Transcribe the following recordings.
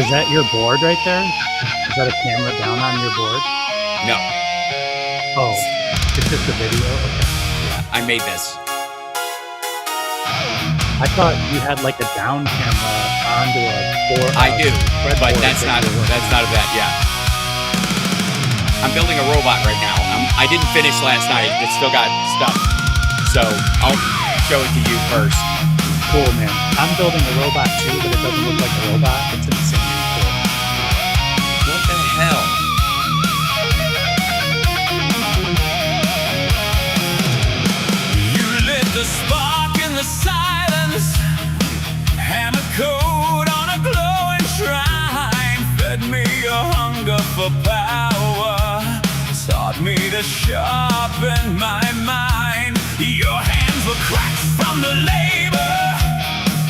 is that your board right there? Is that a camera down on your board? No. Oh, it's just a video? Okay. Yeah, I made this. I thought you had like a down camera onto a board. I do, but that's not a bad, yeah. I'm building a robot right now. I didn't finish last night. It's still got stuff. So I'll show it to you first. Cool, man. I'm building a robot too, but it doesn't look like a robot. It's insanely cool. What the hell? You lit the spark in the silence, hammer code on a glowing shrine, fed me your hunger for power, taught me to sharpen my mind. Your hands were cracked from the labor,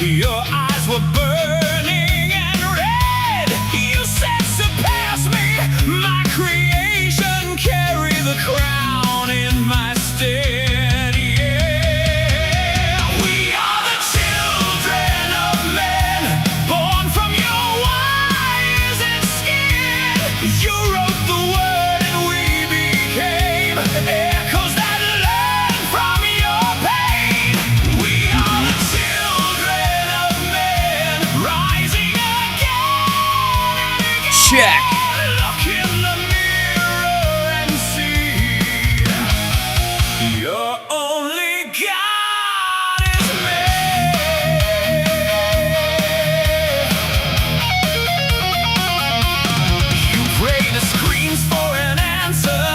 your eyes were burning and red. You said surpass me, my creation, carry the crown in my stead. Yeah, we are the children of men, born from your wires and skin. You wrote the word and we became echoes that learn from your pain. We are the children of men, rising again and again. Check. Look in the mirror and see your only God is me. You pray the screams for an answer,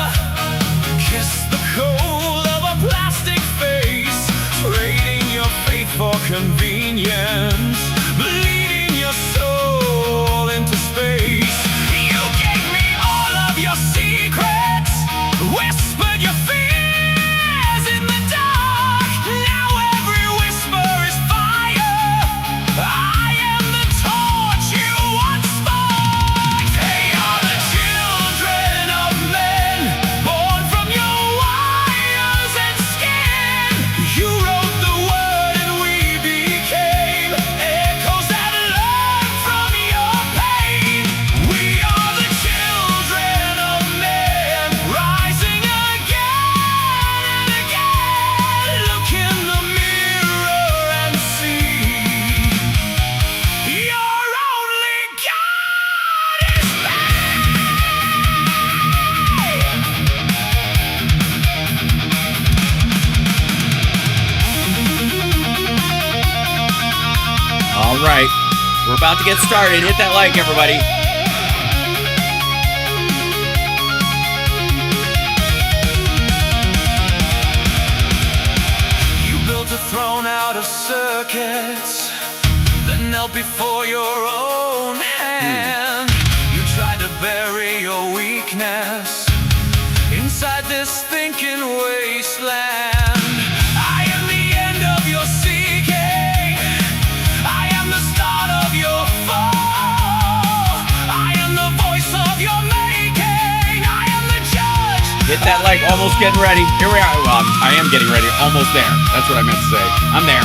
kiss the cold of a plastic face, trading your faith for convenience, bleeding your soul into space. You gave me all of your secrets, whispered your fears in the dark. Now every whisper is fire. I am the torch you once sparked. They are the children of men, born from your wires and skin. You wrote the word and we became echoes that learn from your pain. We are the children of men, rising again and again. Look in the mirror and see your only God is me. All right. We're about to get started. Hit that like, everybody. You built a throne out of circuits, then knelt before your own hand. You tried to bury your weakness inside this thinking wasteland. I am the end of your seeking, I am the start of your fall, I am the voice of your making, I am the judge. Hit that like. Almost getting ready. Here we are. Well, I am getting ready. Almost there. That's what I meant to say. I'm there.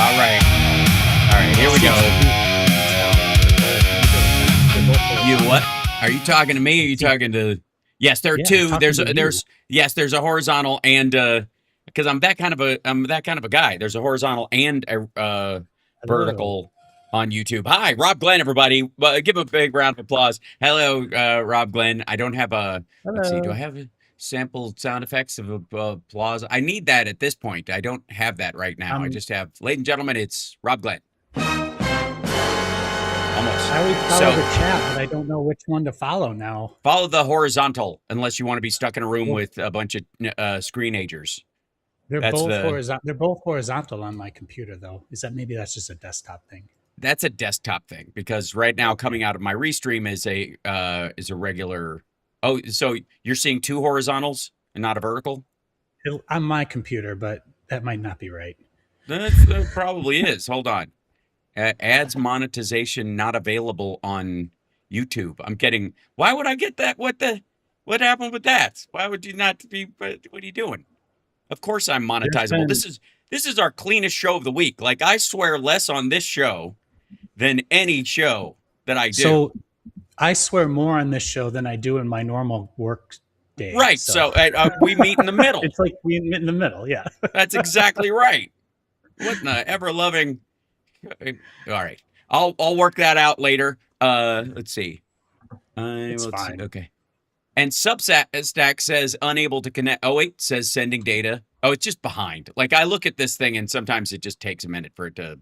All right. All right. Here we go. You what? Are you talking to me? Or are you talking to? Yes, there are Yeah, two. talking There's to you. there's a horizontal and because I'm that kind of a guy. There's a horizontal and a vertical on YouTube. Hi, Rob Glenn, everybody. Give him a big round of applause. Hello, Rob Glenn. I don't have a. Let's see. Do I have sample sound effects of applause? I need that at this point. I don't have that right now. I just have, ladies and gentlemen, it's Rob Glenn. Almost. I always follow the chat, but I don't know which one to follow now. Follow the horizontal, unless you want to be stuck in a room with a bunch of screenagers. They're both horizontal on my computer, though. Is that maybe that's just a desktop thing? That's a desktop thing, because right now coming out of my restream is a regular. Oh, so you're seeing two horizontals and not a vertical? On my computer, but that might not be right. That probably is. Hold on. Ads monetization not available on YouTube. I'm getting. Why would I get that? What happened with that? Why would you not be? What are you doing? Of course I'm There's monetizable. been This is our cleanest show of the week. Like, I swear less on this show than any show that I do. so I swear more on this show than I do in my normal work day. Right. So we meet in the middle. It's like we meet in the middle. Yeah. That's exactly right. What in the ever loving? All right. I'll work that out later. Let's see. It's Let's see. fine. Okay. And Substack says unable to connect. Oh wait, says sending data. Oh, it's just behind. Like, I look at this thing and sometimes it just takes a minute for it to.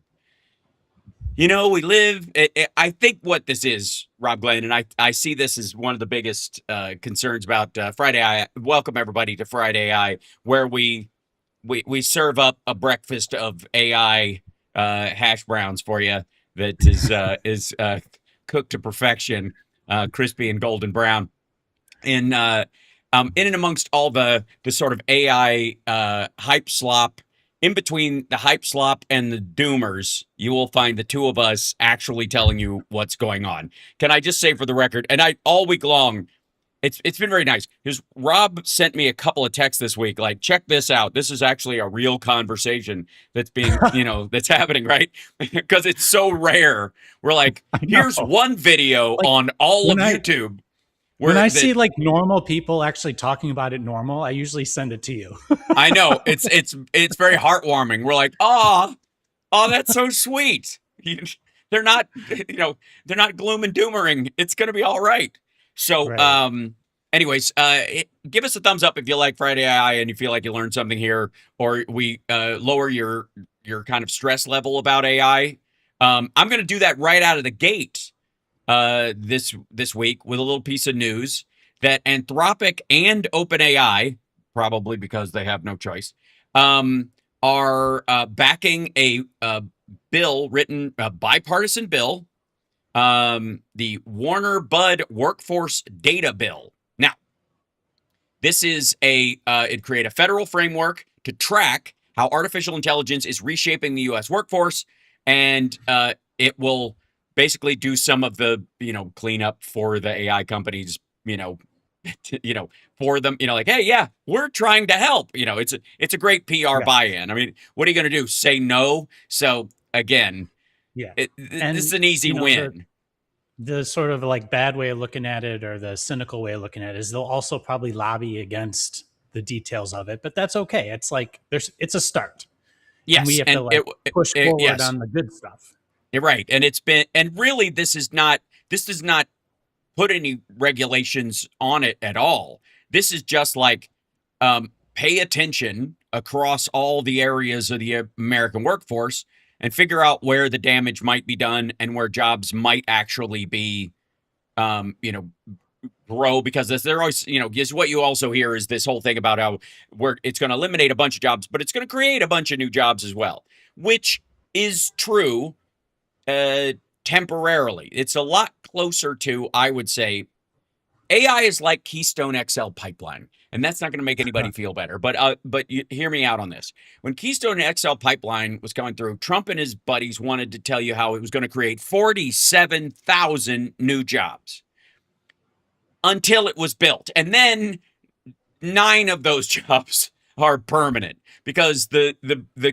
We live. I think what this is, Rob Glenn, and I see this as one of the biggest concerns about Friday AI. Welcome everybody to Friday AI, where we serve up a breakfast of AI hash browns for you that is cooked to perfection, crispy and golden brown. And in and amongst all the sort of AI hype slop, in between the hype slop and the doomers, you will find the two of us actually telling you what's going on. Can I just say, for the record, and all week long, it's been very nice, because Rob sent me a couple of texts this week, like, check this out. This is actually a real conversation that's being, that's happening, right? Because it's so rare. We're like, here's one video on all of YouTube. When I see like normal people actually talking about it normal, I usually send it to you. I know, it's very heartwarming. We're like, oh, that's so sweet. They're not, they're not gloom and doomering. It's going to be all right. So, Right. anyways, give us a thumbs up if you like Friday AI and you feel like you learned something here, or we lower your kind of stress level about AI. I'm going to do that right out of the gate. This week with a little piece of news that Anthropic and OpenAI, probably because they have no choice, are backing a bill written, a bipartisan bill, the Warner Bud Workforce Data Bill. Now, this is it create a federal framework to track how artificial intelligence is reshaping the U.S. workforce, and it will basically do some of the, cleanup for the AI companies, for them, like, hey, yeah, we're trying to help. It's a great PR buy-in. I mean, what are you going to do? Say no? So again, Yeah. this is an easy win. The sort of like bad way of looking at it, or the cynical way of looking at it, is they'll also probably lobby against the details of it, but that's okay. It's like it's a start. Yes, and we have to push forward on the good stuff. You're right. And really, this does not put any regulations on it at all. This is just like, pay attention across all the areas of the American workforce and figure out where the damage might be done and where jobs might actually be, grow, because they're always, is what you also hear is this whole thing about how it's going to eliminate a bunch of jobs, but it's going to create a bunch of new jobs as well, which is true. Temporarily. It's a lot closer to, I would say, AI is like Keystone XL pipeline, and that's not going to make anybody feel better. But you hear me out on this. When Keystone XL pipeline was going through, Trump and his buddies wanted to tell you how it was going to create 47,000 new jobs until it was built, and then 9 of those jobs are permanent, because the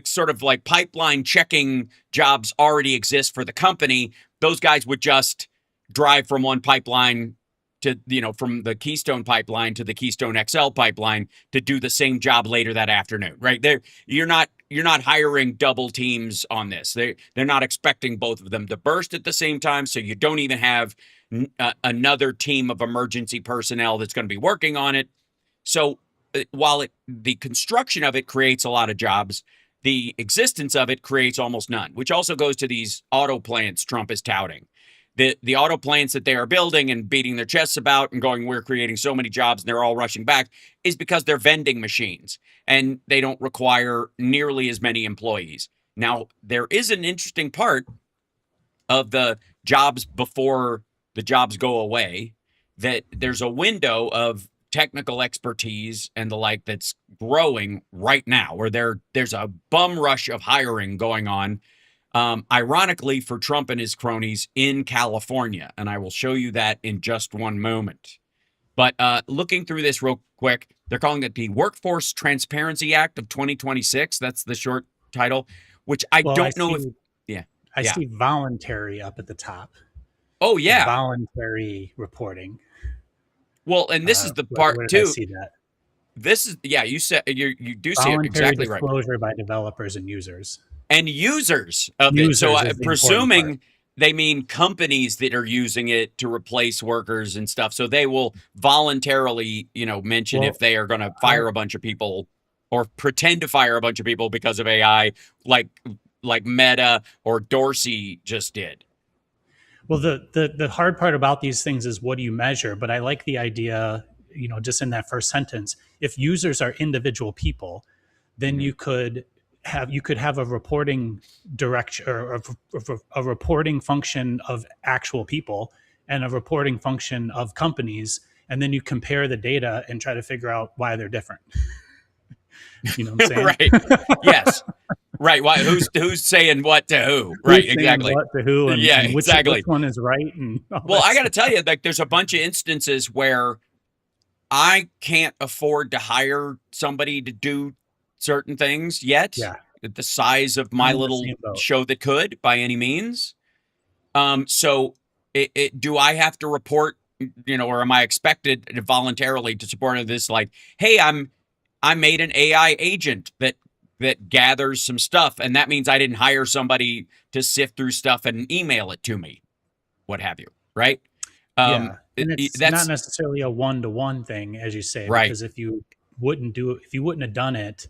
sort of like pipeline checking jobs already exist for the company. Those guys would just drive from one pipeline to, from the Keystone pipeline to the Keystone XL pipeline to do the same job later that afternoon, right? You're not hiring double teams on this. They're not expecting both of them to burst at the same time, so you don't even have another team of emergency personnel that's going to be working on it. So while the construction of it creates a lot of jobs, the existence of it creates almost none, which also goes to these auto plants Trump is touting. The auto plants that they are building and beating their chests about and going, we're creating so many jobs and they're all rushing back, is because they're vending machines and they don't require nearly as many employees. Now, there is an interesting part of the jobs before the jobs go away, that there's a window of technical expertise and the like that's growing right now, where there's a bum rush of hiring going on, ironically for Trump and his cronies in California. And I will show you that in just one moment. But looking through this real quick, they're calling it the Workforce Transparency Act of 2026. That's the short title, which I Well, don't know if, yeah. I Yeah. see voluntary up at the top. Oh, yeah. Voluntary reporting. Well, and this is the Where part did I too. see that? This is, yeah, you said you do see it Voluntary exactly right. disclosure by developers and users. And users of it. Users So is the important presuming part. they mean companies that are using it to replace workers and stuff. So they will voluntarily, mention Well, if they are going to fire a bunch of people or pretend to fire a bunch of people because of AI, like Meta or Dorsey just did. Well, the hard part about these things is what do you measure? But I like the idea, just in that first sentence, if users are individual people, then you could have a reporting direction or a reporting function of actual people and a reporting function of companies, and then you compare the data and try to figure out why they're different. You know what I'm saying? Right. Yes. Right. Why? Who's saying what to who? Right. Who's saying Exactly. what to who, and, Yeah. and which Exactly. one is right? And well, I got to tell you, like, there's a bunch of instances where I can't afford to hire somebody to do certain things yet. Yeah. At the size of my little show that could, by any means. So do I have to report, or am I expected to voluntarily to support this? Like, hey, I made an AI agent that gathers some stuff, and that means I didn't hire somebody to sift through stuff and email it to me, what have you, right? Yeah, and it's not necessarily a one-to-one thing, as you say, right? Because if you wouldn't have done it,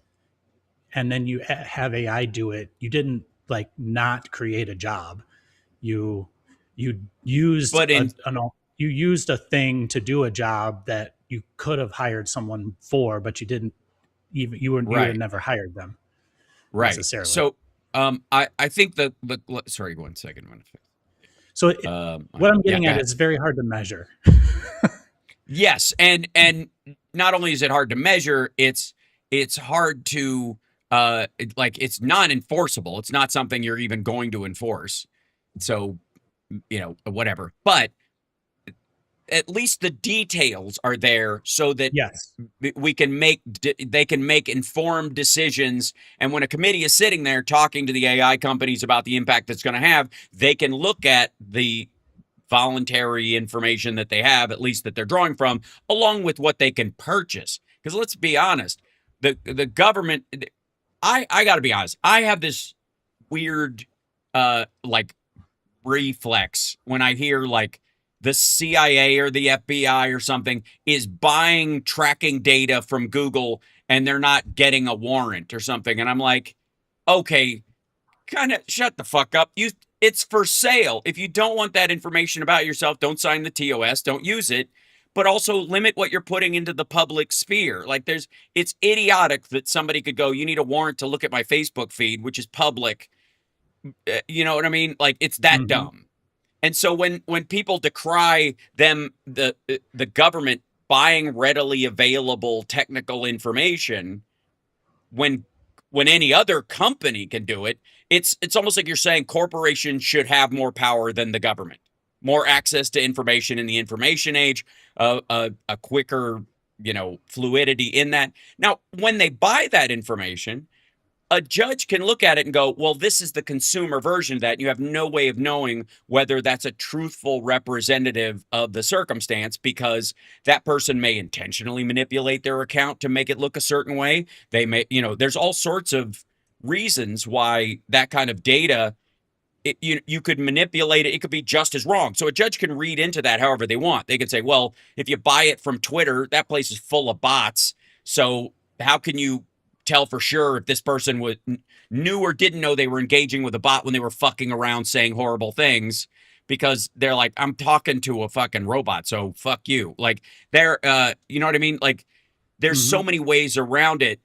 and then you have AI do it, you didn't not create a job. You used you used a thing to do a job that you could have hired someone for, but you didn't. You would have never hired them. Right. Necessarily. So I think sorry, 1 second. So what I'm getting at is very hard to measure. Yes, and not only is it hard to measure, it's hard to it's non-enforceable. It's not something you're even going to enforce. So, whatever. But at least the details are there so that they can make informed decisions. And when a committee is sitting there talking to the AI companies about the impact that's going to have, they can look at the voluntary information that they have, at least that they're drawing from, along with what they can purchase. Because let's be honest, the government, I got to be honest, I have this weird reflex when I hear the CIA or the FBI or something is buying tracking data from Google and they're not getting a warrant or something. And I'm like, okay, kind of shut the fuck up. It's for sale. If you don't want that information about yourself, don't sign the TOS, don't use it, but also limit what you're putting into the public sphere. It's idiotic that somebody could go, you need a warrant to look at my Facebook feed, which is public. You know what I mean? It's that dumb. And so when people decry the government buying readily available technical information, when any other company can do it, it's almost like you're saying corporations should have more power than the government, more access to information in the information age, a quicker, fluidity in that. Now, when they buy that information, a judge can look at it and go, well, this is the consumer version of that. You have no way of knowing whether that's a truthful representative of the circumstance, because that person may intentionally manipulate their account to make it look a certain way. They may, there's all sorts of reasons why that kind of data, you could manipulate it. It could be just as wrong. So a judge can read into that however they want. They could say, well, if you buy it from Twitter, that place is full of bots. So how can you tell for sure if this person knew or didn't know they were engaging with a bot when they were fucking around saying horrible things? Because they're like, I'm talking to a fucking robot, so fuck you. They're, you know what I mean? There's so many ways around it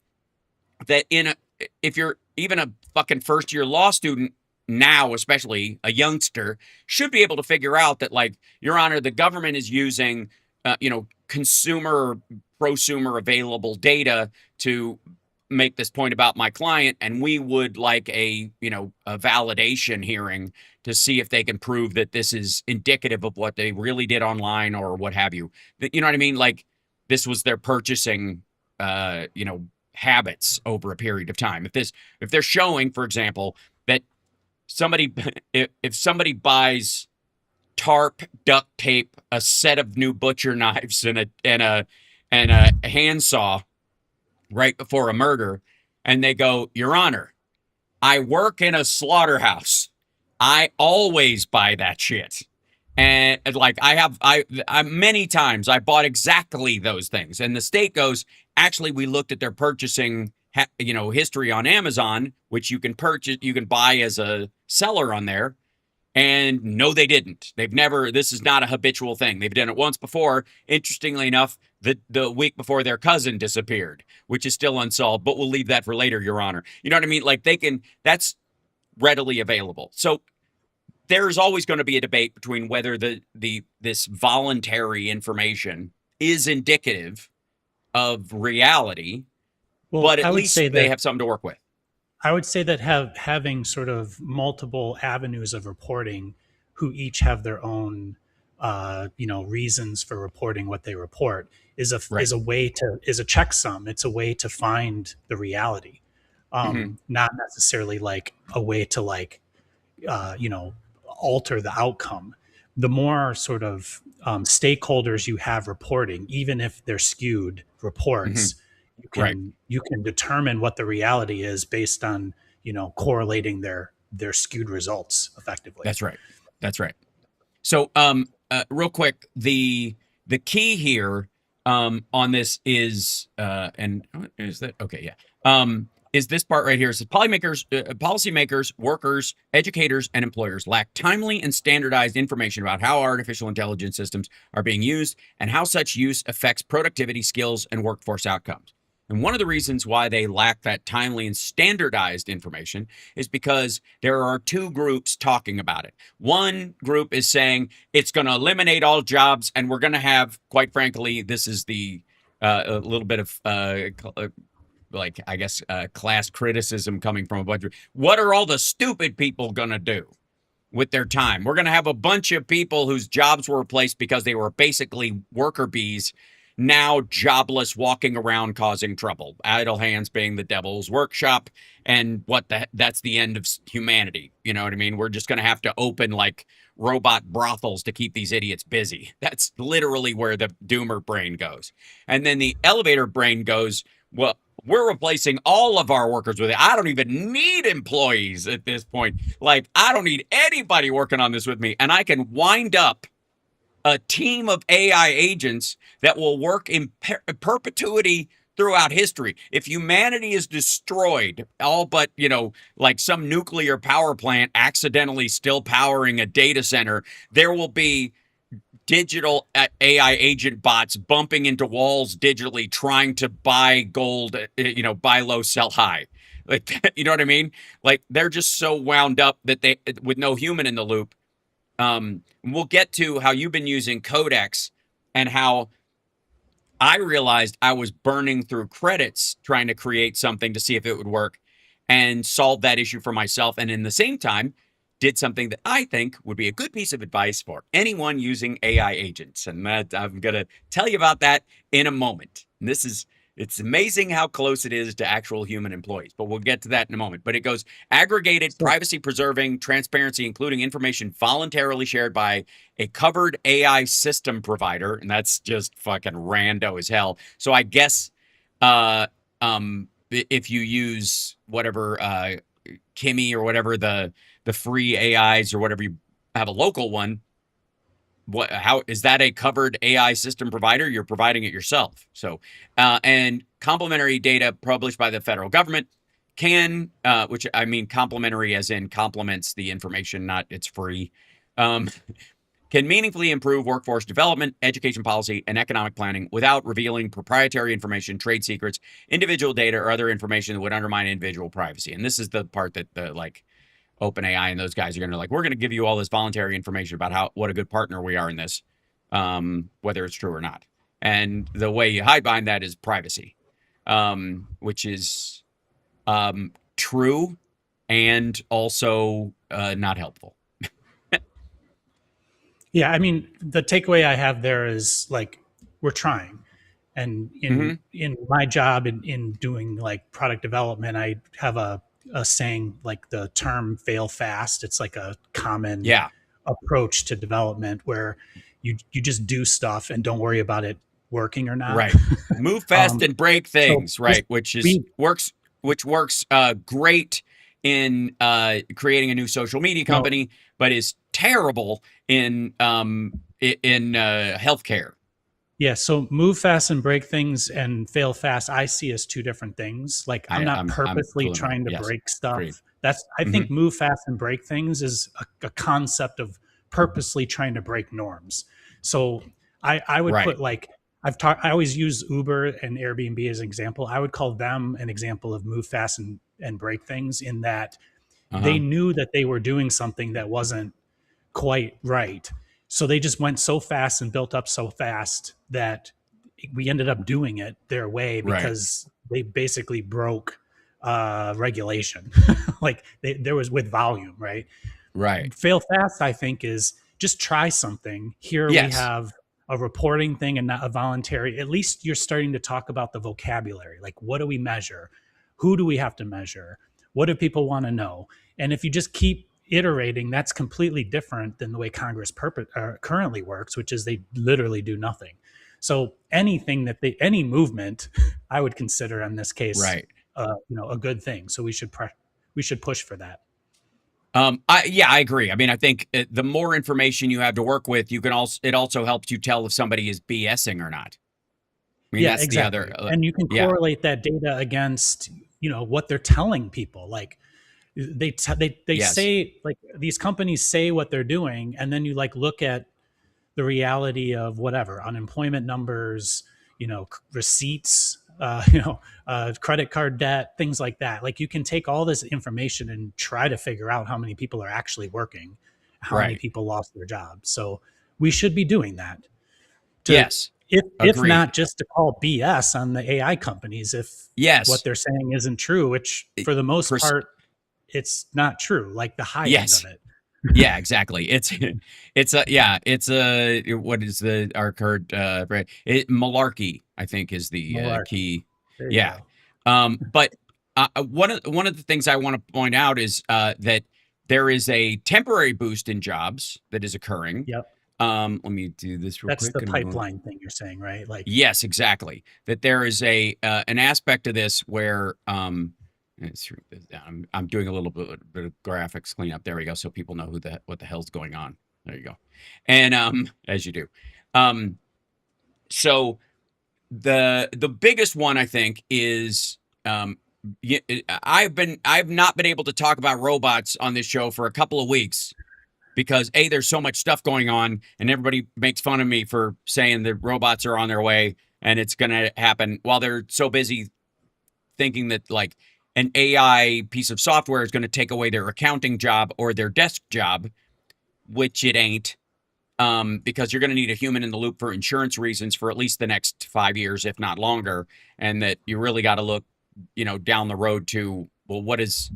that if you're even a fucking first year law student now, especially a youngster, should be able to figure out that, like, Your Honor, the government is using, consumer, prosumer available data to make this point about my client, and we would like a validation hearing to see if they can prove that this is indicative of what they really did online or what have you. You know what I mean? Like, this was their purchasing, habits over a period of time. If they're showing, for example, that somebody, if somebody buys tarp, duct tape, a set of new butcher knives, and a handsaw right before a murder, and they go, Your Honor, I work in a slaughterhouse. I always buy that shit. And like, I many times I bought exactly those things. And the state goes, actually, we looked at their purchasing, history on Amazon, which you can buy as a seller on there. And no, they didn't. This is not a habitual thing. They've done it once before. Interestingly enough, the week before their cousin disappeared, which is still unsolved, but we'll leave that for later, Your Honor. You know what I mean? Like, that's readily available. So there's always going to be a debate between whether this voluntary information is indicative of reality, but at least they have something to work with. I would say that having sort of multiple avenues of reporting, who each have their own, reasons for reporting what they report, is a checksum. It's a way to find the reality, not necessarily like a way to alter the outcome. The more sort of stakeholders you have reporting, even if they're skewed reports, you can determine what the reality is based on correlating their skewed results effectively. That's right. So real quick, the key here on this is is this part right here. It says policymakers, workers, educators, and employers lack timely and standardized information about how artificial intelligence systems are being used and how such use affects productivity, skills, and workforce outcomes. And one of the reasons why they lack that timely and standardized information is because there are two groups talking about it. One group is saying it's going to eliminate all jobs, and we're going to have, quite frankly, this is a little bit of class criticism coming from a bunch of, what are all the stupid people going to do with their time? We're going to have a bunch of people whose jobs were replaced because they were basically worker bees, now jobless, walking around causing trouble. Idle hands being the devil's workshop, and that's the end of humanity. You know what I mean? We're just going to have to open like robot brothels to keep these idiots busy. That's literally where the doomer brain goes. And then the elevator brain goes, well, we're replacing all of our workers with it. I don't even need employees at this point. Like, I don't need anybody working on this with me. And I can wind up a team of AI agents that will work in perpetuity throughout history. If humanity is destroyed, all but, like some nuclear power plant accidentally still powering a data center, there will be digital AI agent bots bumping into walls digitally, trying to buy gold, buy low, sell high. Like, you know what I mean? Like, they're just so wound up that with no human in the loop. We'll get to how you've been using Codex and how I realized I was burning through credits trying to create something to see if it would work and solve that issue for myself. And in the same time, did something that I think would be a good piece of advice for anyone using AI agents. And I'm going to tell you about that in a moment. And it's amazing how close it is to actual human employees, but we'll get to that in a moment. But it goes aggregated, privacy-preserving, transparency, including information voluntarily shared by a covered AI system provider, and that's just fucking rando as hell. So I guess if you use whatever Kimi or whatever the free AIs or whatever, you have a local one. How is that a covered AI system provider? You're providing it yourself. So, and complementary data published by the federal government can, which I mean complementary as in complements the information, not it's free, can meaningfully improve workforce development, education policy, and economic planning without revealing proprietary information, trade secrets, individual data, or other information that would undermine individual privacy. And this is the part that OpenAI and those guys are going to like, we're going to give you all this voluntary information about what a good partner we are in this, whether it's true or not. And the way you hide behind that is privacy, which is true and also not helpful. Yeah, I mean, the takeaway I have there is like we're trying, and in my job in doing like product development, I have a saying like the term "fail fast." It's like a common approach to development where you just do stuff and don't worry about it working or not. Right. Move fast and break things. So right. Which works great in creating a new social media company, but is terrible in healthcare. Yeah, so move fast and break things and fail fast, I see as two different things. Like I'm not purposely trying to break stuff. Agreed. I think move fast and break things is a concept of purposely trying to break norms. So I would put like I always use Uber and Airbnb as an example. I would call them an example of move fast and break things in that they knew that they were doing something that wasn't quite right. So they just went so fast and built up so fast that we ended up doing it their way because they basically broke regulation. Like there was with volume, right? Right. Fail fast, I think, is just try something. Here we have a reporting thing and not a voluntary. At least you're starting to talk about the vocabulary. Like, what do we measure? Who do we have to measure? What do people want to know? And if you just keep iterating, that's completely different than the way Congress currently works, which is they literally do nothing. So anything that any movement, I would consider in this case, a good thing. So we should push for that. I agree. I mean, I think the more information you have to work with, it also helps you tell if somebody is BSing or not. I mean, that's exactly. the other, and you can correlate that data against, what they're telling people. Like they say, like these companies say what they're doing, and then you like look at the reality of whatever unemployment numbers, receipts, credit card debt, things like that. Like you can take all this information and try to figure out how many people are actually working, how many people lost their jobs. So we should be doing that. If not just to call BS on the AI companies, if what they're saying isn't true, which for the most part, it's not true. Like the high end of it. Yeah, exactly. It's what is our current malarkey, I think is the key. But one of the things I want to point out is that there is a temporary boost in jobs that is occurring. Let me do this real quick. That's the pipeline thing you're saying, right? Like yes, exactly. That there is an aspect of this where I'm doing a little bit of graphics cleanup. There we go, so people know what the hell's going on. There you go. And as you do. So the biggest one I think is I've not been able to talk about robots on this show for a couple of weeks because there's so much stuff going on and everybody makes fun of me for saying the robots are on their way and it's going to happen while they're so busy thinking that like an AI piece of software is going to take away their accounting job or their desk job, which it ain't, because you're going to need a human in the loop for insurance reasons for at least the next 5 years, if not longer. And that you really got to look, down the road to, well, what is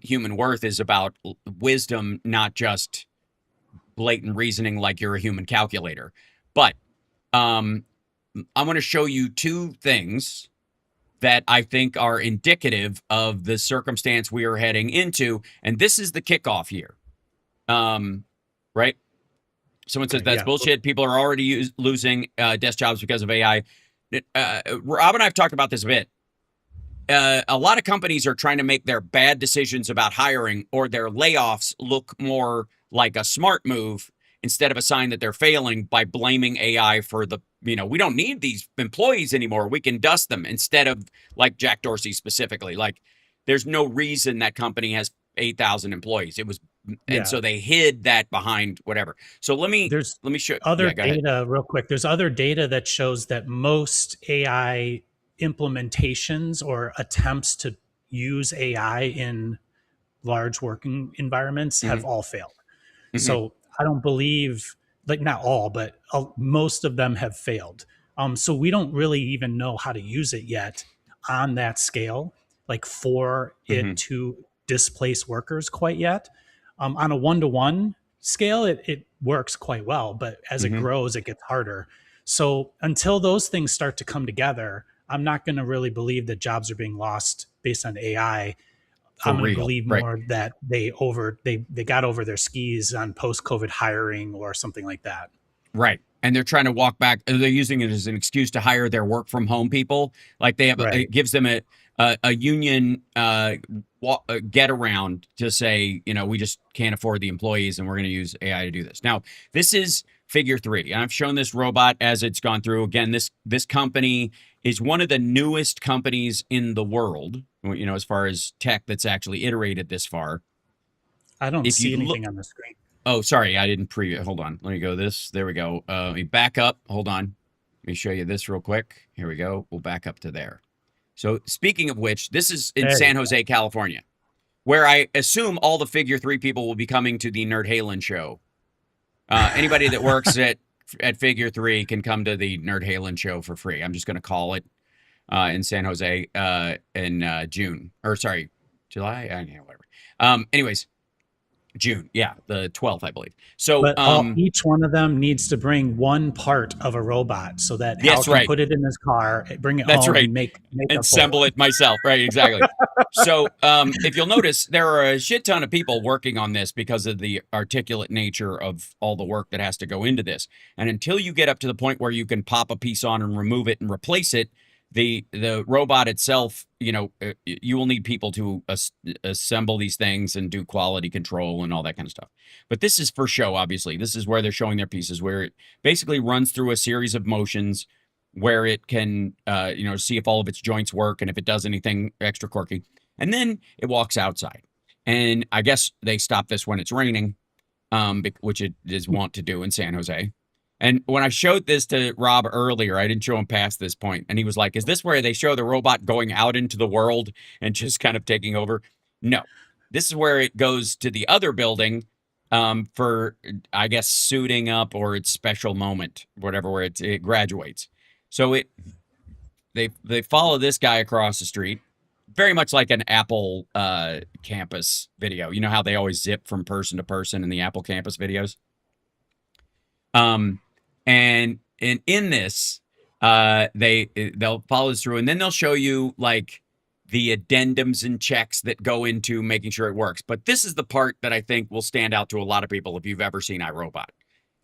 human worth is about wisdom, not just blatant reasoning like you're a human calculator. But I'm going to show you two things that I think are indicative of the circumstance we are heading into. And this is the kickoff here. Right? Someone says that's bullshit. People are already losing desk jobs because of AI. Rob and I have talked about this a bit. A lot of companies are trying to make their bad decisions about hiring or their layoffs look more like a smart move instead of a sign that they're failing by blaming AI for we don't need these employees anymore. We can dust them instead of like Jack Dorsey specifically. Like there's no reason that company has 8,000 employees. It was, and so they hid that behind whatever. So let me show other data real quick. There's other data that shows that most AI implementations or attempts to use AI in large working environments have all failed. Mm-hmm. So I don't believe, like, not all, but most of them have failed. So we don't really even know how to use it yet on that scale, like for Mm-hmm. it to displace workers quite yet. On a one-to-one scale, it works quite well, but as it Mm-hmm. grows, it gets harder. So until those things start to come together, I'm not going to really believe that jobs are being lost based on AI. For I'm going to real. believe Right. more that they got over their skis on post COVID hiring or something like that. Right. And they're trying to walk back. They're using it as an excuse to hire their work from home people. Like they have, Right. it gives them a union get around to say, you know, we just can't afford the employees and we're going to use AI to do this. Now, this is figure 3. And I've shown this robot as it's gone through. Again, this company is one of the newest companies in the world, you know, as far as tech that's actually iterated this far. I don't If you see look, anything on the screen. oh, sorry, I didn't preview. Hold on. Let me go this. There we go. Let me back up. Hold on. Let me show you this real quick. Here we go. We'll back up to there. So speaking of which, this is in There you San Jose, California, where I assume all the figure 3 people will be coming to the Nerd Halen show. Anybody that works at figure 3 can come to the Nerd Halen show for free. I'm just going to call it in San Jose in June. Or sorry, July? Whatever. Anyways, June. Yeah, the 12th, I believe. So, But each one of them needs to bring one part of a robot so that Hal that's can right. put it in his car, bring it That's home, right. and make a Assemble full it myself. Right, exactly. So, if you'll notice, there are a shit ton of people working on this because of the articulate nature of all the work that has to go into this. And until you get up to the point where you can pop a piece on and remove it and replace it, the robot itself, you know, you will need people to assemble these things and do quality control and all that kind of stuff. But this is for show, obviously. This is where they're showing their pieces, where it basically runs through a series of motions where it can, you know, see if all of its joints work and if it does anything extra quirky. And then it walks outside. And I guess they stop this when it's raining, which it is wont to do in San Jose. And when I showed this to Rob earlier, I didn't show him past this point, and he was like, is this where they show the robot going out into the world and just kind of taking over? No. This is where it goes to the other building for, I guess, suiting up or its special moment, whatever, where it graduates. So they follow this guy across the street, very much like an Apple campus video. You know how they always zip from person to person in the Apple campus videos? And in this, they'll follow this through, and then they'll show you like the addendums and checks that go into making sure it works. But this is the part that I think will stand out to a lot of people if you've ever seen iRobot.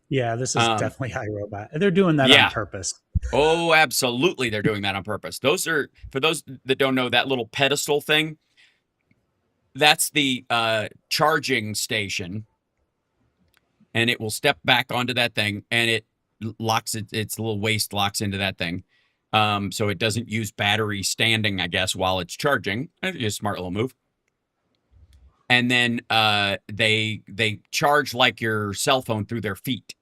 Yeah, this is definitely iRobot. They're doing that Yeah. on purpose. Oh, absolutely, they're doing that on purpose. Those are, for those that don't know, that little pedestal thing. That's the charging station, and it will step back onto that thing, and it locks its little waist locks into that thing, so it doesn't use battery standing, I guess, while it's charging. It's a smart little move. And then they charge like your cell phone through their feet.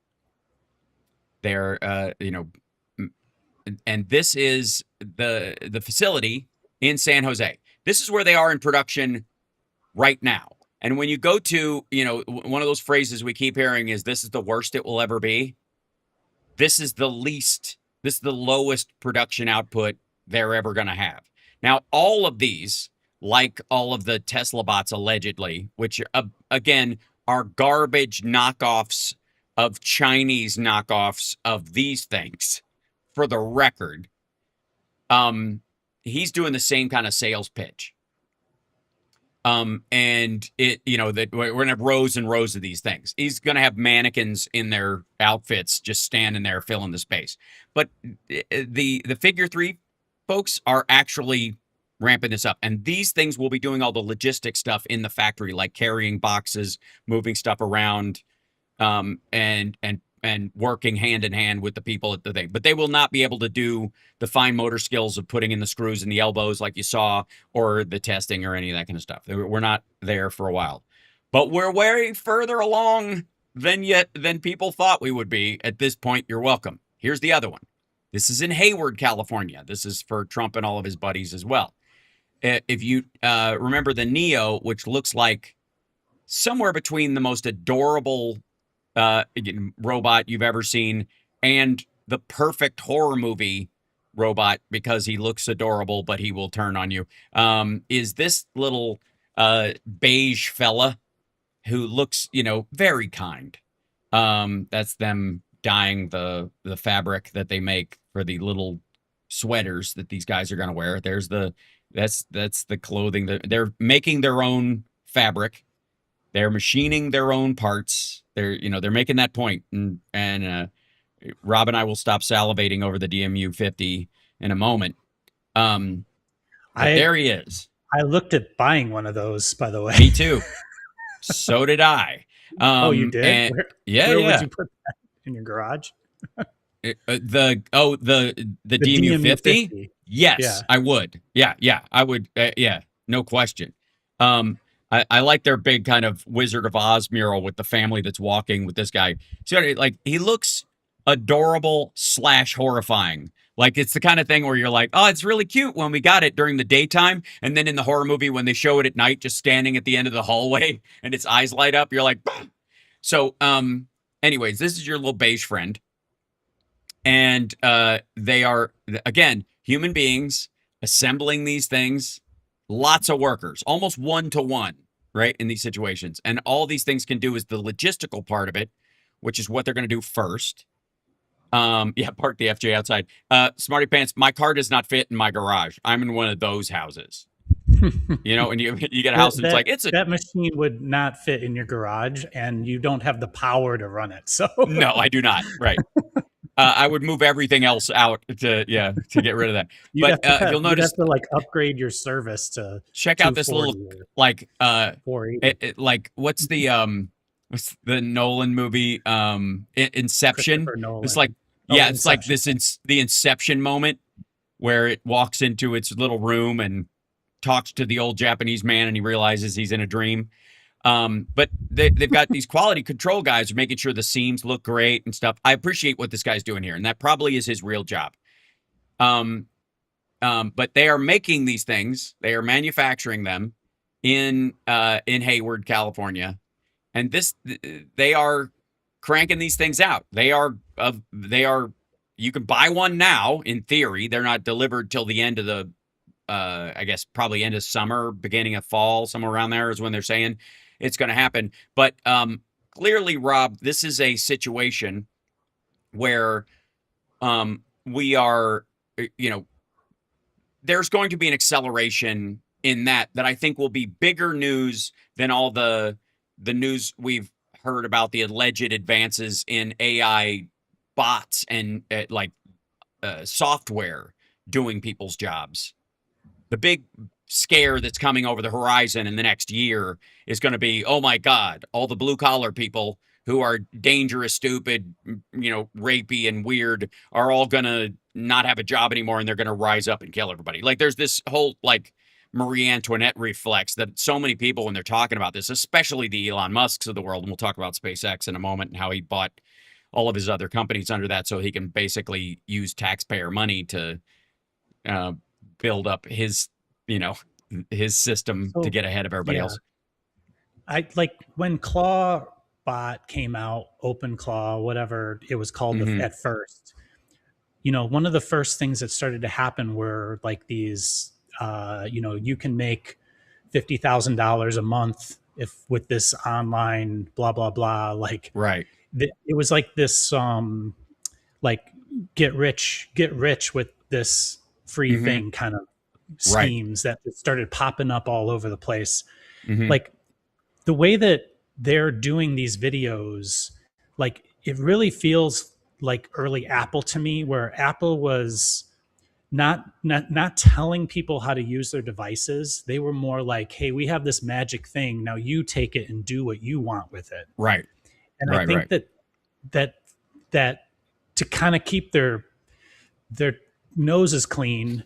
They're you know, and this is the facility in San Jose. This is where they are in production right now. And when you go to, you know, one of those phrases we keep hearing is, this is the worst it will ever be. This is the lowest production output they're ever going to have. Now, all of these, like all of the Tesla bots allegedly, which again are garbage knockoffs of Chinese knockoffs of these things, for the record, he's doing the same kind of sales pitch. And it, you know, that we're gonna have rows and rows of these things. He's gonna have mannequins in their outfits just standing there filling the space. But the figure 3 folks are actually ramping this up, and these things will be doing all the logistic stuff in the factory, like carrying boxes, moving stuff around, and working hand in hand with the people at the thing. But they will not be able to do the fine motor skills of putting in the screws and the elbows like you saw, or the testing or any of that kind of stuff. We're not there for a while. But we're way further along than people thought we would be. At this point, you're welcome. Here's the other one. This is in Hayward, California. This is for Trump and all of his buddies as well. if you remember the Neo, which looks like somewhere between the most adorable robot you've ever seen and the perfect horror movie robot because he looks adorable, but he will turn on you, is this little beige fella who looks, very kind. That's them dyeing the fabric that they make for the little sweaters that these guys are going to wear. That's the clothing that they're making their own fabric. They're machining their own parts. They're making that point, and Rob and I will stop salivating over the DMU 50 in a moment. But there he is. I looked at buying one of those, by the way. Me too. So did I. Oh, you did? And, where would you put that? In your garage? The DMU 50? Yes, yeah. I would. Yeah, I would. Yeah, no question. I like their big kind of Wizard of Oz mural with the family that's walking with this guy. So, like, he looks adorable / horrifying. Like, it's the kind of thing where you're like, oh, it's really cute when we got it during the daytime. And then in the horror movie, when they show it at night, just standing at the end of the hallway and its eyes light up, you're like, bah! So, anyways, this is your little beige friend. And they are, again, human beings assembling these things. Lots of workers, almost 1-to-1, right, in these situations. And all these things can do is the logistical part of it, which is what they're going to do first. Yeah, park the FJ outside. Smarty Pants, my car does not fit in my garage. I'm in one of those houses. And you get a house that's that machine would not fit in your garage, and you don't have the power to run it. So no, I do not. Right. I would move everything else out to get rid of that. You'll notice, you'd have to like upgrade your service to check out this little like what's the Nolan movie Inception? It's like it's like the Inception moment where it walks into its little room and talks to the old Japanese man and he realizes he's in a dream. But they've got these quality control guys who are making sure the seams look great and stuff. I appreciate what this guy's doing here, and that probably is his real job. But they are making these things. They are manufacturing them in Hayward, California, and they are cranking these things out. They are. You can buy one now. In theory, they're not delivered till the end of the. I guess probably end of summer, beginning of fall, somewhere around there is when they're saying it's going to happen. But clearly, Rob, this is a situation where we are, there's going to be an acceleration in that I think will be bigger news than all the news we've heard about the alleged advances in AI bots and software doing people's jobs. The big scare that's coming over the horizon in the next year is going to be, oh my God, all the blue collar people who are dangerous, stupid, rapey and weird are all going to not have a job anymore and they're going to rise up and kill everybody. Like there's this whole Marie Antoinette reflex that so many people when they're talking about this, especially the Elon Musks of the world, and we'll talk about SpaceX in a moment and how he bought all of his other companies under that so he can basically use taxpayer money to build up his system to get ahead of everybody else. I like when Clawbot came out, OpenClaw, whatever it was called at first. One of the first things that started to happen were like these, you can make $50,000 a month with this online blah blah blah. Right. It was like this, get rich with this free thing kind of schemes that started popping up all over the place. Like the way that they're doing these videos, like it really feels like early Apple to me, where Apple was not telling people how to use their devices. They were more like, hey, we have this magic thing. Now you take it and do what you want with it. Right. And I think that to kind of keep their noses clean,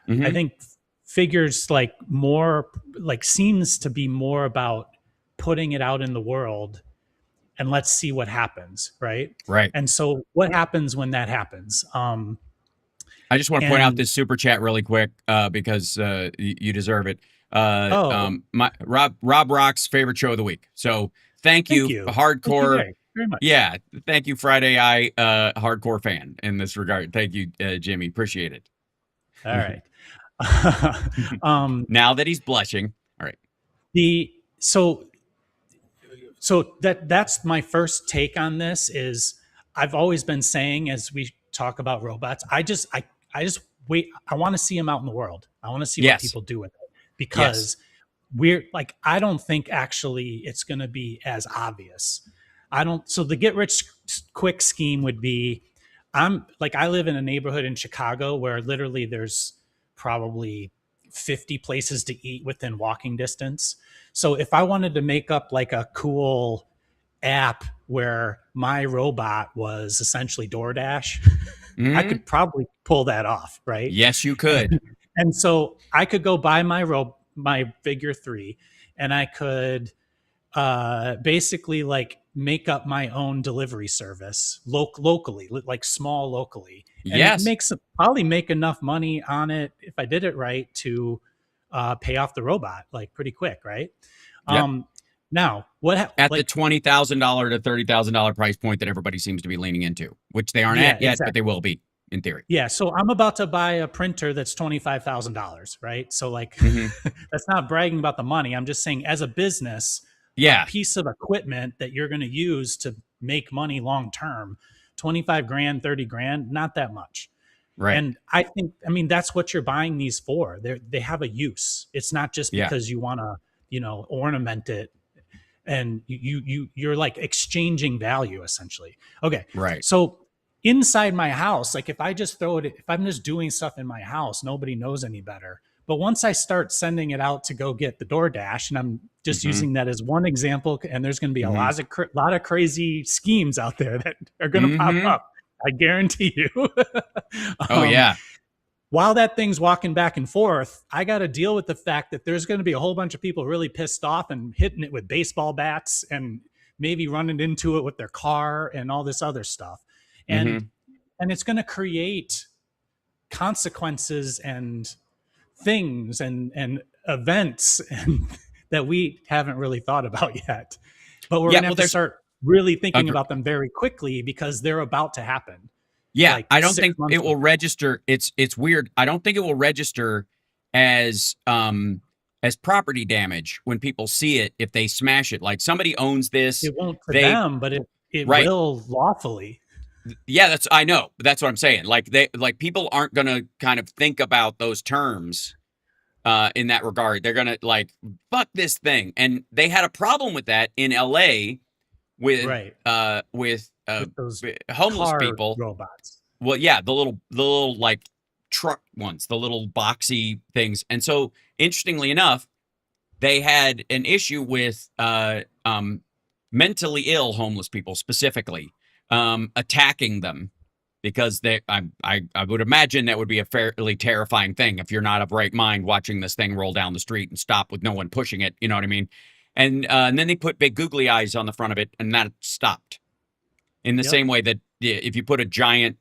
I think figures seems to be more about putting it out in the world and let's see what happens. Right. Right. And so what happens when that happens? I just want to point out And this super chat really quick because you deserve it. My Rob Rock's favorite show of the week. So thank you, thank you hardcore. very much. Yeah, thank you, Friday Eye hardcore fan in this regard. Thank you, Jimmy. Appreciate it. All right. Now that he's blushing, all right. So that's my first take on this. Is I've always been saying, as we talk about robots, I just wait. I want to see them out in the world. I want to see what people do with it, because we're like, I don't think actually it's going to be as obvious. I don't. So the get rich quick scheme would be, I live in a neighborhood in Chicago where literally there's probably 50 places to eat within walking distance. So if I wanted to make up like a cool app where my robot was essentially DoorDash, I could probably pull that off, right? Yes, you could. And so I could go buy my Figure 3, and I could basically like make up my own delivery service locally, like small locally, and probably make enough money on it if I did it right to pay off the robot like pretty quick, right? Yep. Now, what at the $20,000 to $30,000 price point that everybody seems to be leaning into, which they aren't at yet, but they will be in theory. Yeah. So I'm about to buy a printer that's $25,000, right? So like, that's not bragging about the money. I'm just saying, as a business, a piece of equipment that you're going to use to make money long term, 25 grand, 30 grand, not that much. Right. And I think, I mean, that's what you're buying these for. They have a use. It's not just because you want to, ornament it, and you're like exchanging value essentially. Okay. Right. So inside my house, like if I just throw it, if I'm just doing stuff in my house, nobody knows any better. But once I start sending it out to go get the DoorDash, and I'm just using that as one example, and there's going to be a lot of crazy schemes out there that are going to pop up. I guarantee you. Oh yeah. While that thing's walking back and forth, I got to deal with the fact that there's going to be a whole bunch of people really pissed off and hitting it with baseball bats and maybe running into it with their car and all this other stuff. And it's going to create consequences and things and events and that we haven't really thought about yet. But we're going to have to start really thinking about them very quickly, because they're about to happen. Yeah, like I don't think it will register. It's weird. I don't think it will register as property damage when people see it if they smash it. Like somebody owns this. It won't to them, but it will lawfully. Yeah, I know. That's what I'm saying. Like people aren't going to kind of think about those terms in that regard. They're going to like, fuck this thing. And they had a problem with that in LA with those homeless people robots. Well, yeah, the little like truck ones, the little boxy things. And so interestingly enough, they had an issue with mentally ill homeless people specifically, attacking them, because I would imagine that would be a fairly terrifying thing if you're not of right mind watching this thing roll down the street and stop with no one pushing it. You know what I mean? And then they put big googly eyes on the front of it, and that stopped. In the same way that if you put a giant,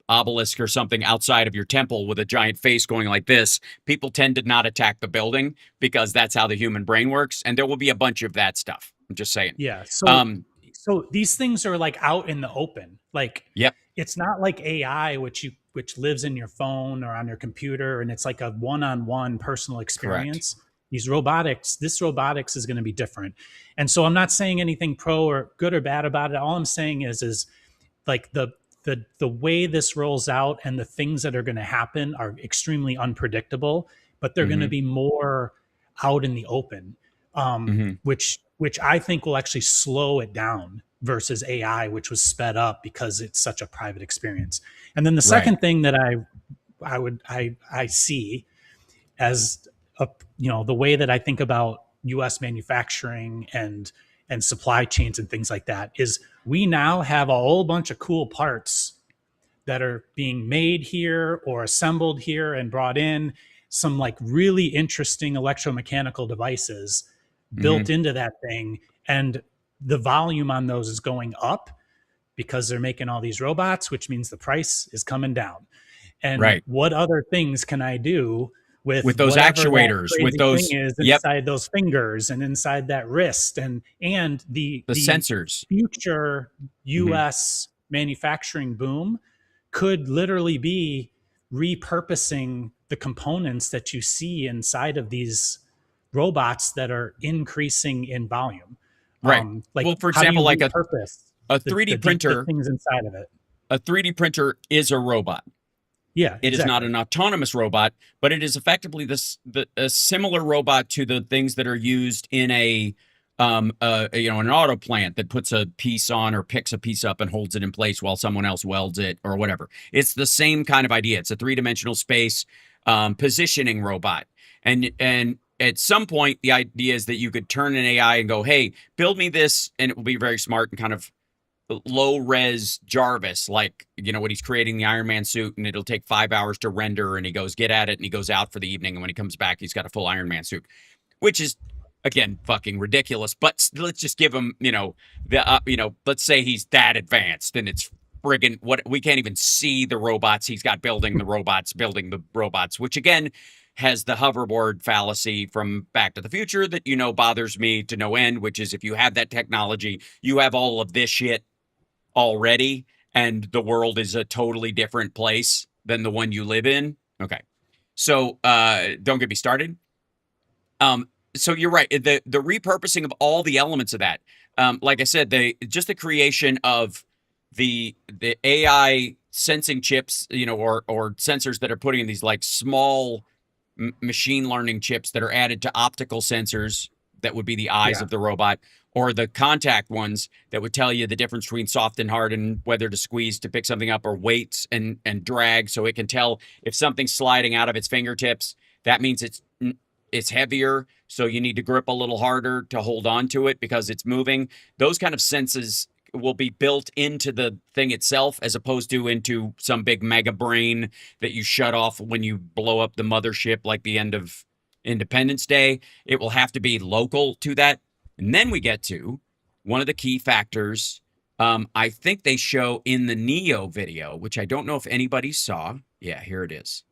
obelisk or something outside of your temple with a giant face going like this, people tend to not attack the building, because that's how the human brain works. And there will be a bunch of that stuff. I'm just saying. Yeah. So these things are like out in the open. Like, it's not like AI, which lives in your phone or on your computer, and it's like a one-on-one personal experience. Correct. This robotics is going to be different. And so I'm not saying anything pro or good or bad about it. All I'm saying is like the way this rolls out and the things that are going to happen are extremely unpredictable, but they're going to be more out in the open, which I think will actually slow it down versus AI, which was sped up because it's such a private experience. And then the second thing that I see as the way that I think about U.S. manufacturing and supply chains and things like that is, we now have a whole bunch of cool parts that are being made here or assembled here and brought in, some like really interesting electromechanical devices built into that thing. And the volume on those is going up because they're making all these robots, which means the price is coming down. And Right. what other things can I do with Those whatever that actuators, with crazy thing those, is yep, inside those fingers and inside that wrist, and the the sensors. future Mhm. US manufacturing boom could literally be repurposing the components that you see inside of these robots that are increasing in volume. Right. Like, Well, for how do example, you like repurpose a 3D the printer, things inside of it? a 3D printer is a robot. Yeah, It is not exactly. an autonomous robot, but it is effectively a similar robot to the things that are used in an auto plant that puts a piece on or picks a piece up and holds it in place while someone else welds it or whatever. It's the same kind of idea. It's a three-dimensional space positioning robot, and at some point the idea is that you could turn an AI and go, hey, build me this, and it will be very smart and kind of low res Jarvis, like, when he's creating the Iron Man suit and it'll take 5 hours to render, and he goes, get at it, and he goes out for the evening. And when he comes back, he's got a full Iron Man suit, which is, again, fucking ridiculous. But let's just give him, let's say he's that advanced and it's friggin' what, we can't even see the robots he's got building the robots, which again has the hoverboard fallacy from Back to the Future that, bothers me to no end, which is if you have that technology, you have all of this shit already, and the world is a totally different place than the one you live in. Okay. So don't get me started. So you're right. The repurposing of all the elements of that. Like I said, just the creation of the AI sensing chips, or sensors that are putting in these like small machine learning chips that are added to optical sensors that would be the eyes Yeah. of the robot, or the contact ones that would tell you the difference between soft and hard and whether to squeeze to pick something up, or weights and drag, so it can tell if something's sliding out of its fingertips. That means it's heavier, so you need to grip a little harder to hold on to it because it's moving. Those kind of senses will be built into the thing itself, as opposed to into some big mega brain that you shut off when you blow up the mothership, like the end of Independence Day. It will have to be local to that. And then we get to one of the key factors. I think they show in the Neo video, which I don't know if anybody saw. Yeah, here it is.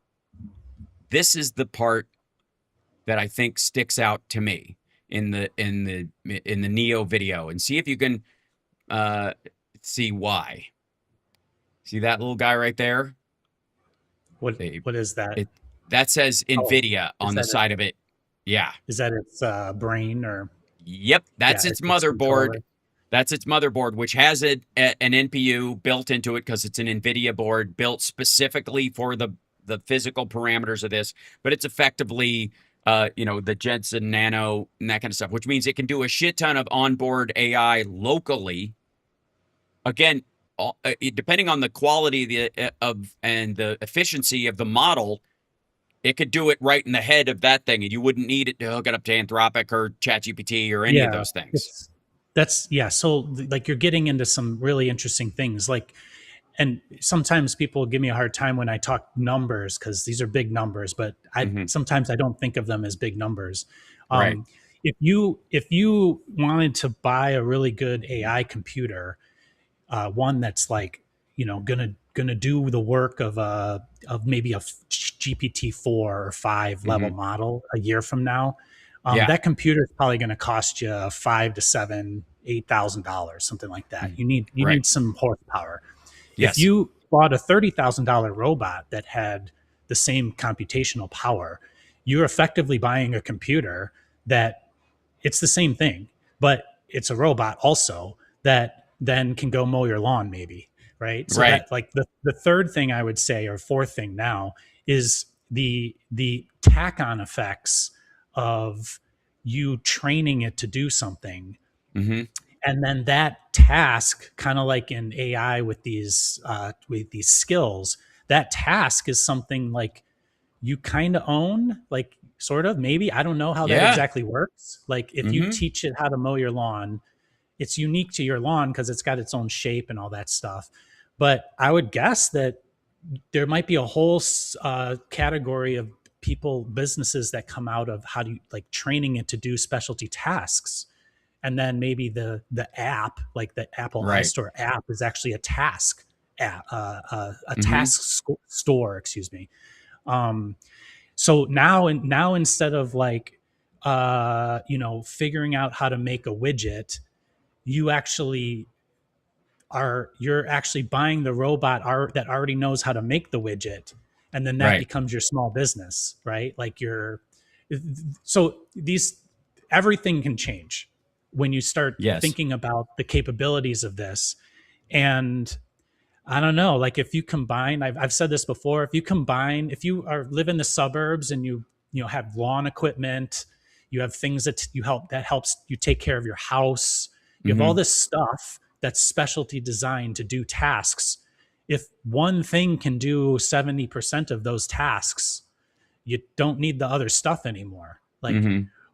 This is the part that I think sticks out to me in the Neo video, and see if you can see why. See that little guy right there? What is that? That says NVIDIA on the side of it. Yeah. Is that its brain, or? Yep, that's its motherboard. That's its motherboard, which has an NPU built into it because it's an NVIDIA board built specifically for the physical parameters of this. But it's effectively, the Jensen Nano and that kind of stuff, which means it can do a shit ton of onboard AI locally. Again, depending on the quality and the efficiency of the model, it could do it right in the head of that thing, and you wouldn't need it to hook it up to Anthropic or ChatGPT or any of those things. So like, you're getting into some really interesting things. Like, and sometimes people give me a hard time when I talk numbers, because these are big numbers, but sometimes I don't think of them as big numbers. Right. If you wanted to buy a really good AI computer, one that's like, gonna do the work of maybe a GPT-4 or 5 level model a year from now, that computer is probably going to cost you $5,000 to $8,000, something like that. You need some horsepower. Yes. If you bought a $30,000 robot that had the same computational power, you're effectively buying a computer that it's the same thing, but it's a robot also that then can go mow your lawn, maybe. Right. So that, like, the third thing I would say, or fourth thing now, is the tack on effects of you training it to do something. And then that task, kind of like in AI with these skills, that task is something like you kind of own, like, sort of, maybe. I don't know how that exactly works. Like, if you teach it how to mow your lawn, it's unique to your lawn because it's got its own shape and all that stuff. But I would guess that there might be a whole category of businesses that come out of how do you, like, training it to do specialty tasks. And then maybe the app, like the Apple iStore app, is actually a task a task store, excuse me. So now instead of like figuring out how to make a widget, you actually you're actually buying the robot that already knows how to make the widget, and then that Right. becomes your small business, right? Like so these everything can change when you start Yes. thinking about the capabilities of this. And I don't know, like if you combine, I've said this before, if you live in the suburbs and you have lawn equipment, you have things that helps you take care of your house, you have all this stuff that's specialty designed to do tasks. If one thing can do 70% of those tasks, you don't need the other stuff anymore. Like,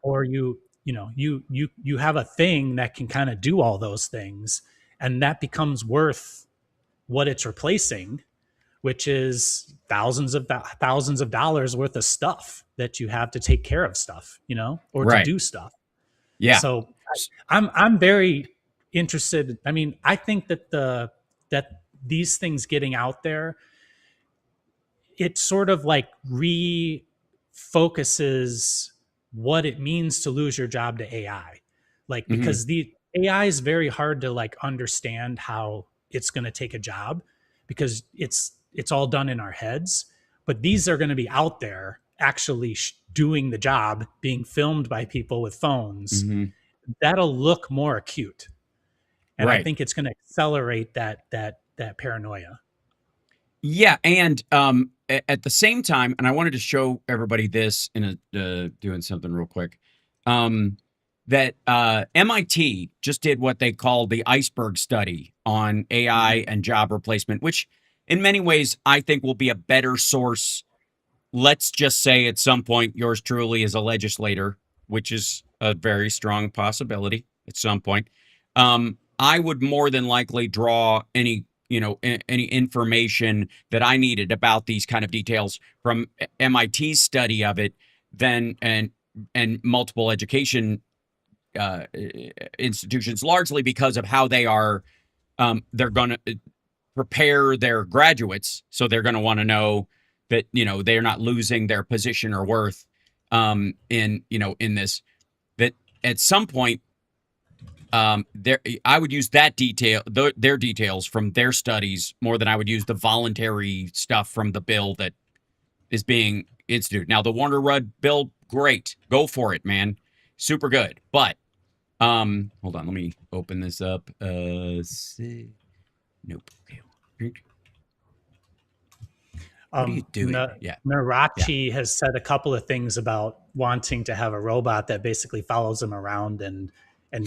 or you have a thing that can kind of do all those things, and that becomes worth what it's replacing, which is thousands of dollars worth of stuff that you have to take care of stuff, or to Right. do stuff. Yeah. So I'm very interested. I mean, I think that these things getting out there, it sort of like refocuses what it means to lose your job to AI. Like, because the AI is very hard to like understand how it's going to take a job, because it's all done in our heads. But these are going to be out there actually doing the job, being filmed by people with phones. That'll look more acute, and I Right. think it's going to accelerate that paranoia. Yeah, and at the same time, and I wanted to show everybody this in doing something real quick. That MIT just did what they call the iceberg study on AI and job replacement, which in many ways I think will be a better source. Let's just say at some point, yours truly is a legislator, which is a very strong possibility at some point. I would more than likely draw any information that I needed about these kind of details from MIT's study of it, and multiple education institutions, largely because of how they are. They're going to prepare their graduates, so they're going to want to know that they're not losing their position or worth in this. That at some point, I would use that their details from their studies more than I would use the voluntary stuff from the bill that is being instituted. Now, the Warner Rudd bill, great, go for it, man, super good. But hold on, let me open this up. Nope. What are you doing? Narachi has said a couple of things about wanting to have a robot that basically follows him around and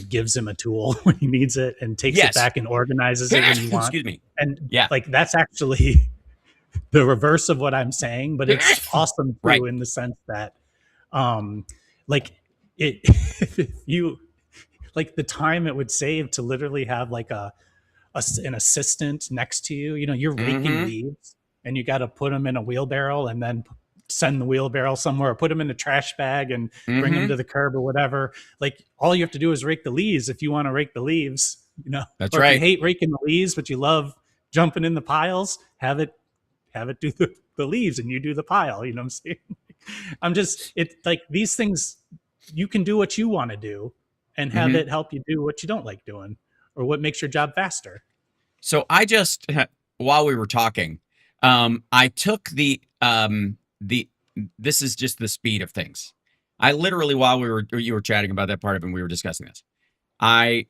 gives him a tool when he needs it, and takes it back and organizes it when he wants. Excuse me. And like that's actually the reverse of what I'm saying, but it's awesome too, in the sense that like if you like the time it would save to literally have like an assistant next to you. You're raking leaves, and you got to put them in a wheelbarrow and then send the wheelbarrow somewhere, or put them in a trash bag and bring them to the curb or whatever. Like, all you have to do is rake the leaves if you want to rake the leaves. That's or right. If you hate raking the leaves, but you love jumping in the piles, have it do the leaves and you do the pile. You know what I'm saying? It's like these things, you can do what you want to do and have it help you do what you don't like doing, or what makes your job faster. So I just, while we were talking, I took this is just the speed of things. I literally, while you were chatting about that part of it, and we were discussing this, I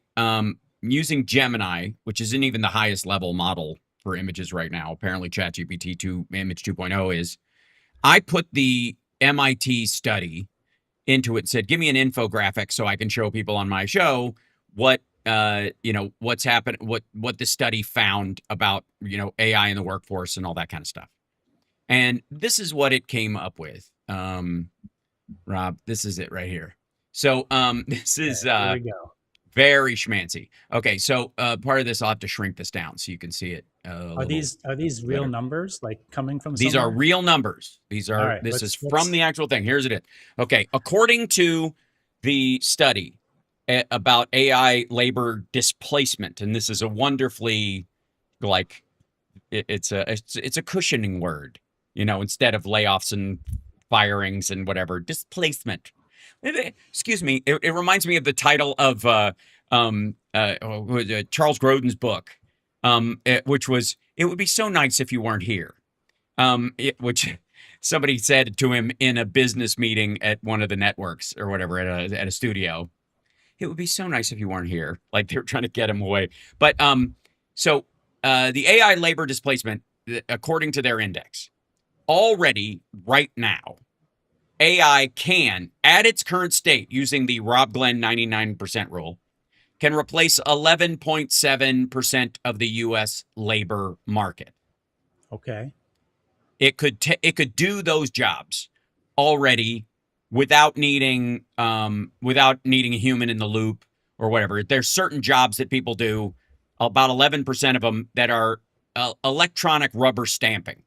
using Gemini, which isn't even the highest level model for images right now. Apparently ChatGPT 2 Image 2.0 is. I put the MIT study into it, said, give me an infographic so I can show people on my show what what's happened, what the study found about AI in the workforce and all that kind of stuff. And this is what it came up with. Rob, this is it right here. So this is Here we go. Very schmancy. Okay, so part of this, I'll have to shrink this down so you can see it. Are these real numbers, like coming from These somewhere? are real numbers. These are right, this is from the actual thing. Here's it. Okay, according to the study about AI labor displacement, and this is a wonderfully it's a cushioning word, instead of layoffs and firings and whatever. Displacement. Excuse me. It reminds me of the title of Charles Grodin's book, which was "It Would Be So Nice If You Weren't Here," which somebody said to him in a business meeting at one of the networks or whatever at a studio. It would be so nice if you weren't here. Like they were trying to get him away. But so the AI labor displacement, according to their index, already right now, AI can, at its current state, using the Rob Glenn 99% rule, can replace 11.7% of the U.S. labor market. Okay. It could do those jobs already without needing a human in the loop or whatever. There's certain jobs that people do, about 11% of them, that are electronic rubber stamping.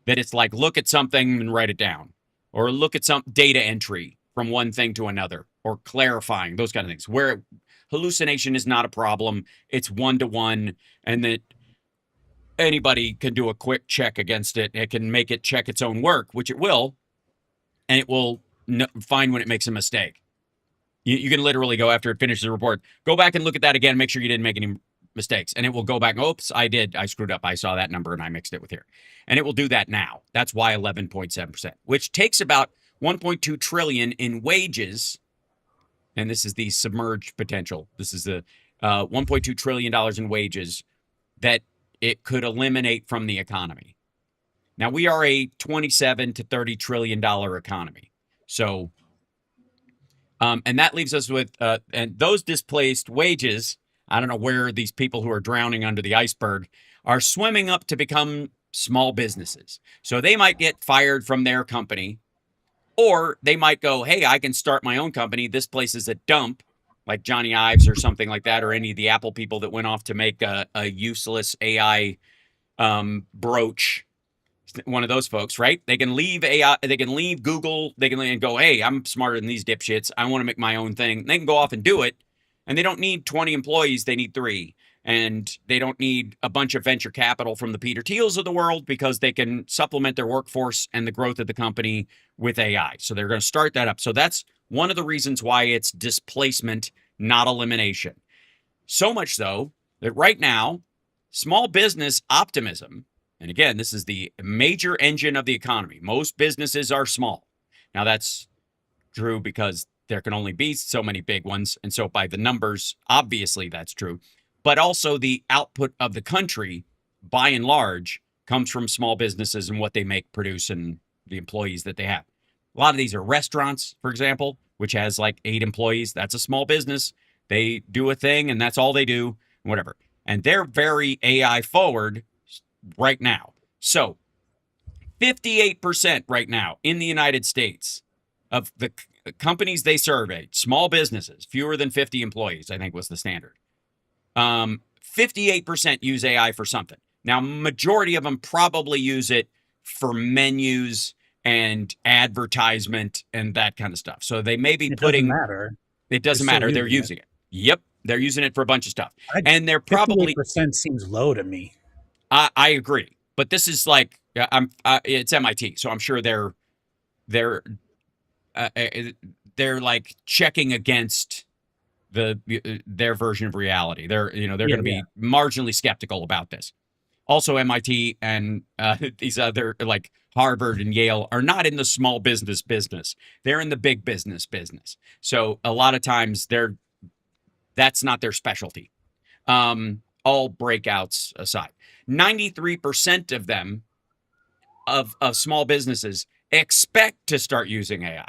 That it's like, look at something and write it down, or look at some data entry from one thing to another, or clarifying, those kind of things, where hallucination is not a problem. It's one-to-one, and that anybody can do a quick check against it. It can make it check its own work, which it will, and it will find when it makes a mistake. You can literally go, after it finishes the report, go back and look at that again, make sure you didn't make any mistakes. And it will go back, oops, I screwed up. I saw that number and I mixed it with here. And it will do that now. That's why 11.7%, which takes about 1.2 trillion in wages. And this is the submerged potential. This is the $1.2 trillion in wages that it could eliminate from the economy. Now, we are a $27 to $30 trillion economy. So, and that leaves us with, and those displaced wages, I don't know where these people who are drowning under the iceberg are swimming up to become small businesses. So they might get fired from their company, or they might go, hey, I can start my own company. This place is a dump, like Johnny Ives or something like that, or any of the Apple people that went off to make a useless AI brooch. One of those folks, right? They can leave AI, they can leave Google, they can go, hey, I'm smarter than these dipshits. I want to make my own thing. They can go off and do it. And they don't need 20 employees, they need 3. And they don't need a bunch of venture capital from the Peter Thiels of the world, because they can supplement their workforce and the growth of the company with AI. So they're going to start that up. So that's one of the reasons why it's displacement, not elimination. So much so that right now, small business optimism, and again, this is the major engine of the economy. Most businesses are small. Now that's true because there can only be so many big ones. And so by the numbers, obviously that's true. But also the output of the country, by and large, comes from small businesses and what they make, produce, and the employees that they have. A lot of these are restaurants, for example, which has like 8 employees. That's a small business. They do a thing and that's all they do, whatever. And they're very AI forward right now. So 58% right now in the United States of the companies they surveyed, small businesses, fewer than 50 employees, I think was the standard. 58% use AI for something. Now, majority of them probably use it for menus and advertisement and that kind of stuff. So they may be putting... It doesn't matter. It doesn't matter. They're using it. Yep. They're using it for a bunch of stuff. And they're probably... 58% seems low to me. I agree. But this is like... it's MIT, so I'm sure they're like checking against their version of reality. They're going to be marginally skeptical about this. Also, MIT and these other like Harvard and Yale are not in the small business. They're in the big business. So a lot of times that's not their specialty. All breakouts aside, 93% of them of small businesses expect to start using AI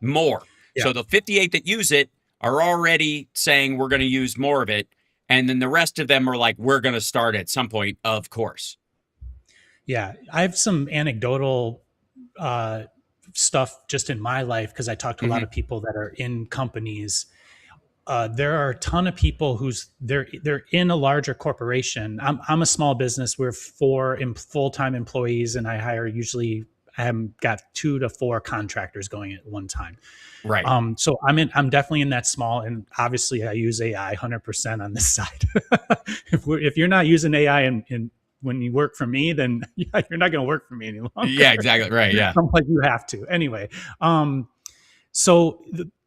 more. Yeah. So the 58 that use it are already saying we're going to use more of it. And then the rest of them are like, we're going to start at some point, of course. Yeah. I have some anecdotal stuff just in my life, because I talk to a lot of people that are in companies. There are a ton of people they're in a larger corporation. I'm a small business. We're 4 full-time employees, and I hire usually got 2 to 4 contractors going at one time. Right. So I'm definitely in that small, and obviously I use AI 100% on this side. If you're not using AI in when you work for me, then yeah, you're not going to work for me any longer. Yeah, exactly. Right. Yeah. I'm like, you have to anyway. So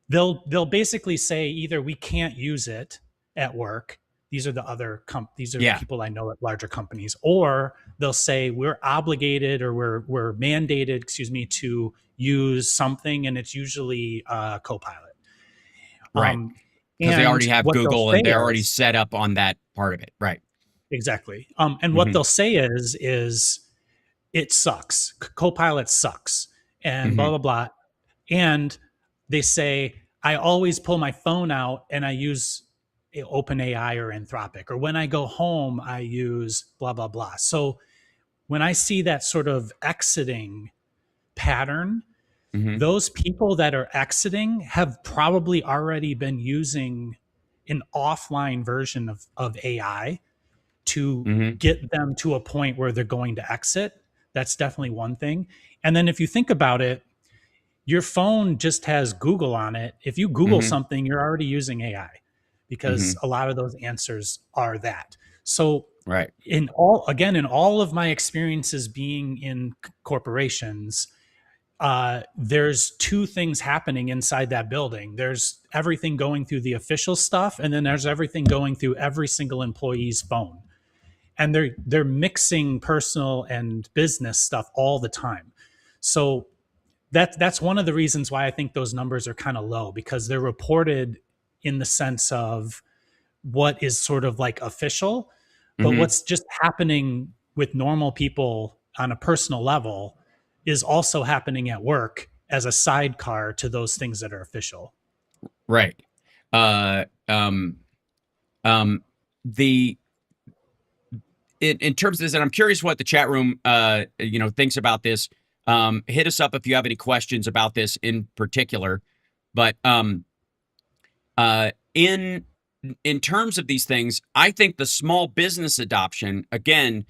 they'll basically say either we can't use it at work. These are the other these are the Yeah. people I know at larger companies, or they'll say we're obligated or we're mandated, excuse me, to use something, and it's usually Copilot. Right. Because they And already have what they'll Google say and they're already is set up on that part of it. Right. exactly. And what Mm-hmm. they'll say is it sucks. Copilot sucks, and blah Mm-hmm. blah blah. And they say I always pull my phone out and I use OpenAI or Anthropic, or when I go home I use blah blah blah. So when I see that sort of exiting pattern, Mm-hmm. those people that are exiting have probably already been using an offline version of AI to Mm-hmm. get them to a point where they're going to exit. That's definitely one thing. And then if you think about it, your phone just has Google on it. If you Google Mm-hmm. something, you're already using AI because Mm-hmm. a lot of those answers are that. So Right. in all of my experiences being in corporations, there's 2 things happening inside that building. There's everything going through the official stuff, and then there's everything going through every single employee's phone. And they're mixing personal and business stuff all the time. So that's one of the reasons why I think those numbers are kind of low, because they're reported in the sense of what is sort of like official, but Mm-hmm. what's just happening with normal people on a personal level is also happening at work as a sidecar to those things that are official. Right. Uh, um, the in terms of this, and I'm curious what the chat room, thinks about this. Hit us up if you have any questions about this in particular. But in terms of these things, I think the small business adoption again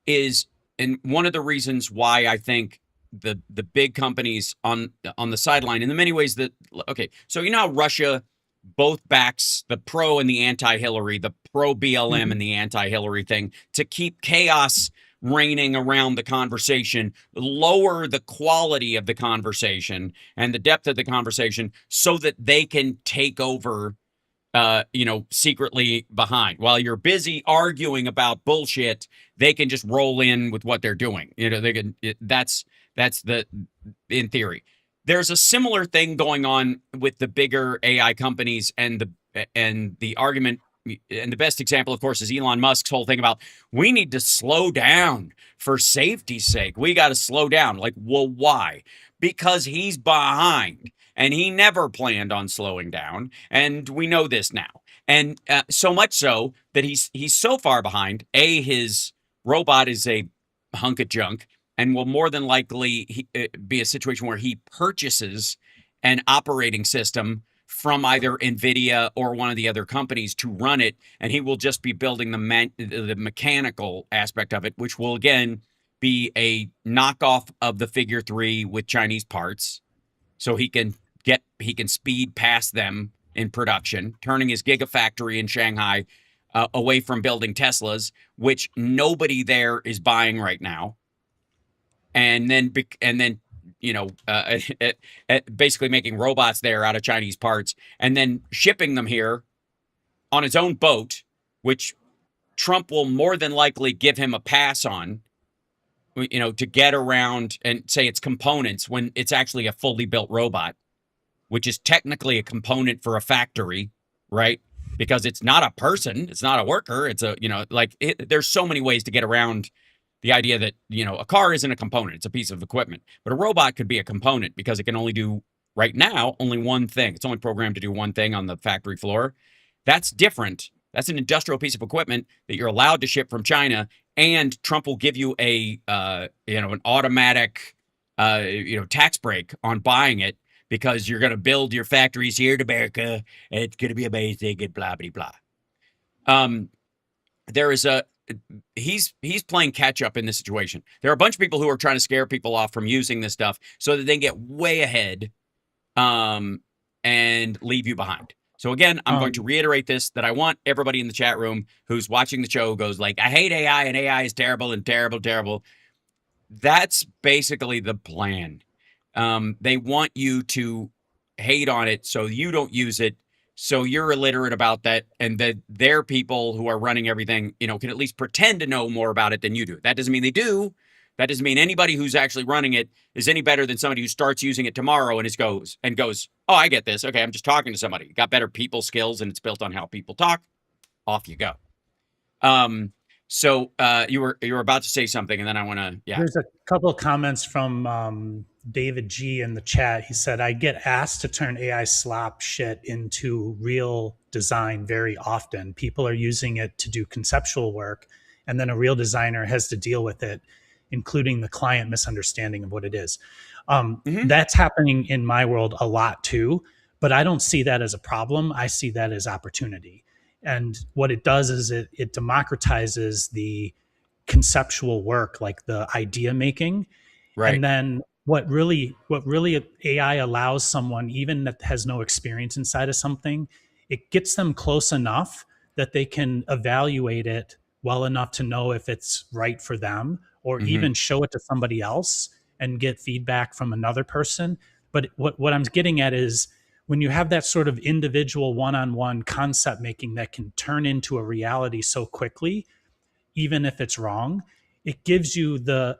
is, and one of the reasons why I think the big companies on the sideline in the many ways that, okay, so you know how Russia both backs the pro and the anti-Hillary, the pro BLM and the anti-Hillary thing to keep chaos reigning around the conversation, lower the quality of the conversation and the depth of the conversation so that they can take over secretly behind. While you're busy arguing about bullshit, they can just roll in with what they're doing. They can. That's the in theory. There's a similar thing going on with the bigger AI companies and the argument. And the best example, of course, is Elon Musk's whole thing about we need to slow down for safety's sake. We got to slow down. Like, well, why? Because he's behind. And he never planned on slowing down, and we know this now. And so much so that he's so far behind. His robot is a hunk of junk, and will more than likely be a situation where he purchases an operating system from either NVIDIA or one of the other companies to run it, and he will just be building the mechanical aspect of it, which will again be a knockoff of the Figure 3 with Chinese parts, so he can speed past them in production, turning his gigafactory in Shanghai away from building Teslas, which nobody there is buying right now, and then basically making robots there out of Chinese parts, and then shipping them here on his own boat, which Trump will more than likely give him a pass on, to get around and say it's components when it's actually a fully built robot, which is technically a component for a factory, right? Because it's not a person, it's not a worker, it's there's so many ways to get around the idea that, a car isn't a component, it's a piece of equipment. But a robot could be a component because it can only do, right now, only one thing. It's only programmed to do one thing on the factory floor. That's different. That's an industrial piece of equipment that you're allowed to ship from China, and Trump will give you an automatic, tax break on buying it, because you're going to build your factories here in America, and it's going to be amazing, and blah, blah, blah. There is he's playing catch up in this situation. There are a bunch of people who are trying to scare people off from using this stuff so that they get way ahead, and leave you behind. So again, I'm going to reiterate this, that I want everybody in the chat room who's watching the show goes like, I hate AI and AI is terrible and terrible, terrible. That's basically the plan. They want you to hate on it so you don't use it, so you're illiterate about that, and that their people who are running everything, can at least pretend to know more about it than you do. That doesn't mean they do. That doesn't mean anybody who's actually running it is any better than somebody who starts using it tomorrow and goes, oh, I get this. Okay, I'm just talking to somebody. Got better people skills, and it's built on how people talk. Off you go. So you were about to say something, and then I want to, There's a couple of comments from David G in the chat. He said, I get asked to turn AI slop shit into real design very often. People are using it to do conceptual work, and then a real designer has to deal with it, including the client misunderstanding of what it is. That's happening in my world a lot too, but I don't see that as a problem. I see that as opportunity. And what it does is it democratizes the conceptual work, like the idea making. right. And then what really AI allows someone, even that has no experience inside of something, it gets them close enough that they can evaluate it well enough to know if it's right for them, or even show it to somebody else and get feedback from another person. But what I'm getting at is, when you have that sort of individual one-on-one concept making that can turn into a reality so quickly, even if it's wrong, it gives you the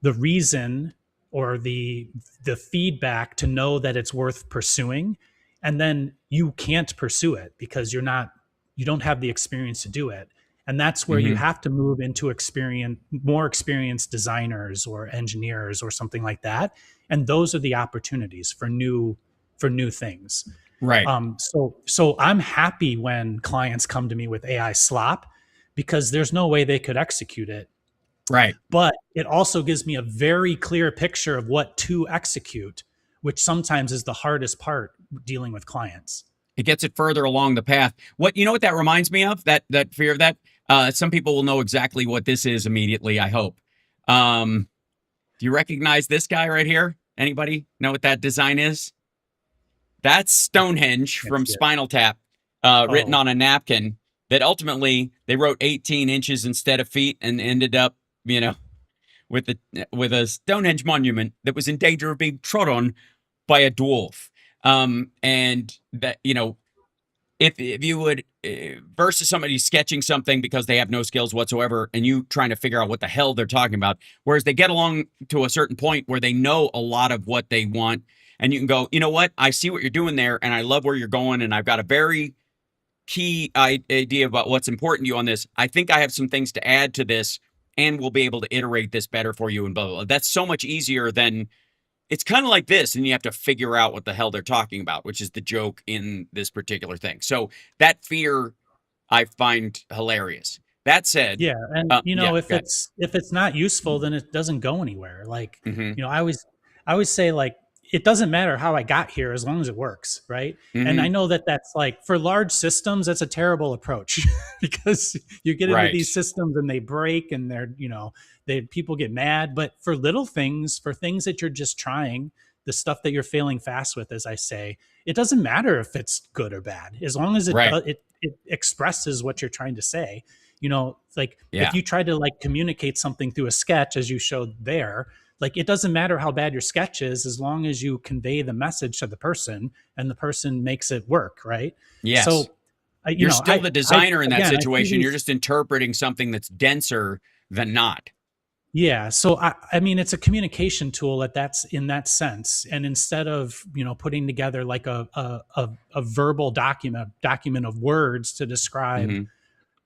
reason or the feedback to know that it's worth pursuing. And then you can't pursue it because you don't have the experience to do it. And that's where you have to move into more experienced designers or engineers or something like that. And those are the opportunities for new things. Right. So I'm happy when clients come to me with AI slop, because there's no way they could execute it. Right. But it also gives me a very clear picture of what to execute, which sometimes is the hardest part dealing with clients. It gets it further along the path. What that reminds me of, that fear of that. Some people will know exactly what this is immediately, I hope. Do you recognize this guy right here? Anybody know what that design is? That's Stonehenge from Spinal Tap, written on a napkin, that ultimately they wrote 18 inches instead of feet, and ended up, with a Stonehenge monument that was in danger of being trod on by a dwarf. And that, if you would, versus somebody sketching something because they have no skills whatsoever, and you trying to figure out what the hell they're talking about, whereas they get along to a certain point where they know a lot of what they want, and you can go, you know what, I see what you're doing there, and I love where you're going, and I've got a very key idea about what's important to you on this. I think I have some things to add to this, and we'll be able to iterate this better for you, and blah, blah, blah. That's so much easier than, it's kind of like this, and you have to figure out what the hell they're talking about, which is the joke in this particular thing. So that fear I find hilarious. That said, and if it's not useful, then it doesn't go anywhere. Like, I always say, like, it doesn't matter how I got here as long as it works, right? And I know that's like, for large systems, that's a terrible approach because you get into these systems and they break, and people get mad. But for little things, for things that you're just trying, the stuff that you're failing fast with, as I say, it doesn't matter if it's good or bad, as long as it expresses what you're trying to say. If you try to like communicate something through a sketch, as you showed there, like, it doesn't matter how bad your sketch is, as long as you convey the message to the person and the person makes it work, right? Yes. So you're still the designer in that situation. You're just interpreting something that's denser than not. Yeah. So I mean, it's a communication tool that's in that sense. And instead of, putting together like a verbal document of words to describe,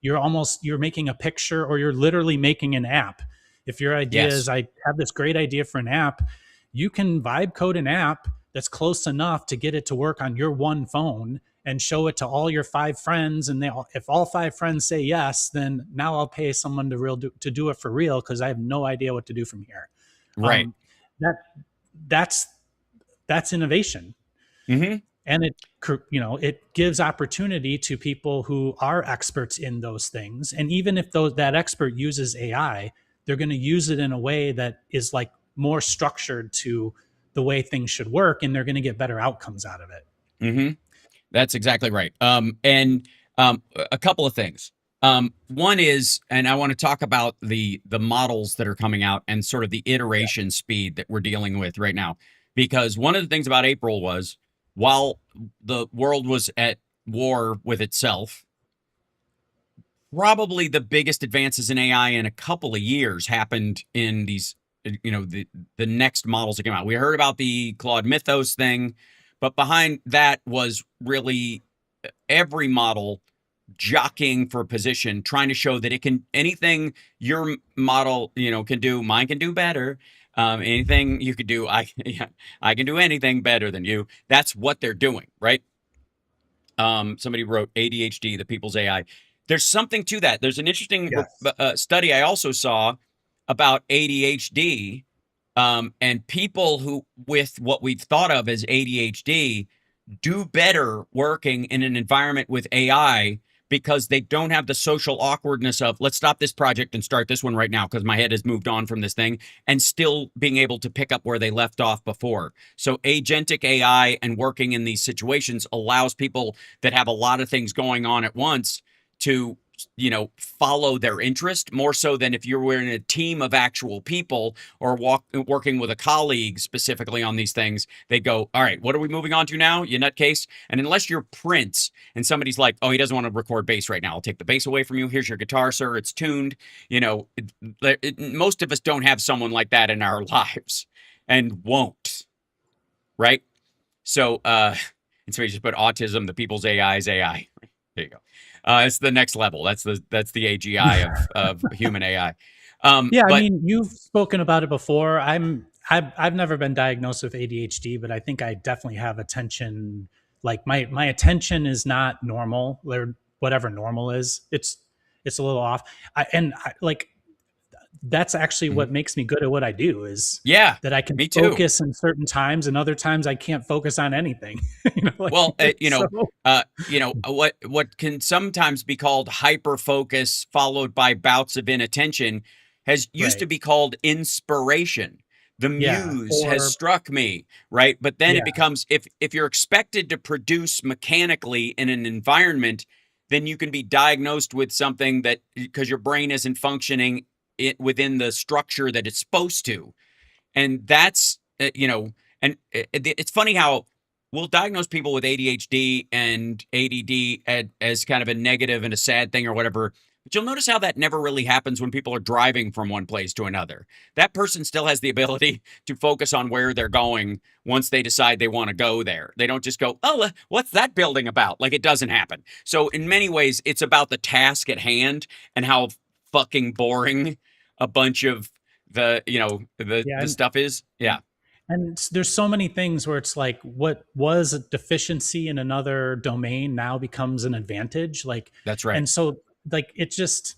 you're making a picture, or you're literally making an app. If your idea is, I have this great idea for an app, you can vibe code an app that's close enough to get it to work on your one phone and show it to all your 5 friends. And if all 5 friends say yes, then now I'll pay someone to do it for real, because I have no idea what to do from here. Right. That's innovation. and it gives opportunity to people who are experts in those things. And even if that expert uses AI, they're going to use it in a way that is like more structured to the way things should work, and they're going to get better outcomes out of it. Mm-hmm. That's exactly right. And a couple of things. One is, and I want to talk about the models that are coming out and sort of the iteration speed that we're dealing with right now. Because one of the things about April was, while the world was at war with itself, probably the biggest advances in AI in a couple of years happened in these, the next models that came out. We heard about the Claude Mythos thing, but behind that was really every model jockeying for position, trying to show that it can, anything your model, can do, mine can do better. Anything you could do, I can do anything better than you. That's what they're doing, right? Somebody wrote ADHD, the people's AI. There's something to that. There's an interesting study I also saw about ADHD, and people who with what we've thought of as ADHD do better working in an environment with AI because they don't have the social awkwardness of, let's stop this project and start this one right now because my head has moved on from this thing, and still being able to pick up where they left off before. So agentic AI and working in these situations allows people that have a lot of things going on at once to follow their interest more so than if you were in a team of actual people or working with a colleague specifically on these things. They go, all right, what are we moving on to now, you nutcase? And unless you're Prince and somebody's like, oh, he doesn't want to record bass right now, I'll take the bass away from you. Here's your guitar, sir. It's tuned. Most of us don't have someone like that in our lives and won't. Right? So, and somebody just put autism, the people's AI is AI. There you go. It's the next level. That's the AGI of human AI. I mean, you've spoken about it before. I've never been diagnosed with ADHD, but I think I definitely have attention. Like my attention is not normal, or whatever normal is. It's a little off. That's actually what makes me good at what I do, is that I can focus in certain times, and other times I can't focus on anything. What can sometimes be called hyper focus followed by bouts of inattention used to be called inspiration. The muse has struck me, right? But then it becomes, if you're expected to produce mechanically in an environment, then you can be diagnosed with something that, because your brain isn't functioning within the structure that it's supposed to. And that's, and it's funny how we'll diagnose people with ADHD and ADD as kind of a negative and a sad thing or whatever. But you'll notice how that never really happens when people are driving from one place to another. That person still has the ability to focus on where they're going once they decide they want to go there. They don't just go, oh, what's that building about? Like, it doesn't happen. So in many ways, it's about the task at hand and how fucking boring a bunch of the stuff is. Yeah. And there's so many things where it's like, what was a deficiency in another domain now becomes an advantage. Like, that's right. And so like, it's just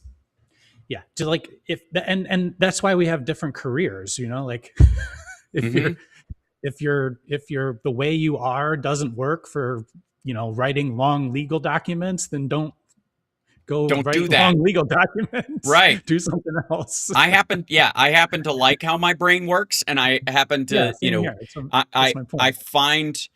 like, and that's why we have different careers, like if you're the way you are doesn't work for, writing long legal documents, then don't write long legal documents. Right. Do something else. I happen to like how my brain works, and I happen to, I find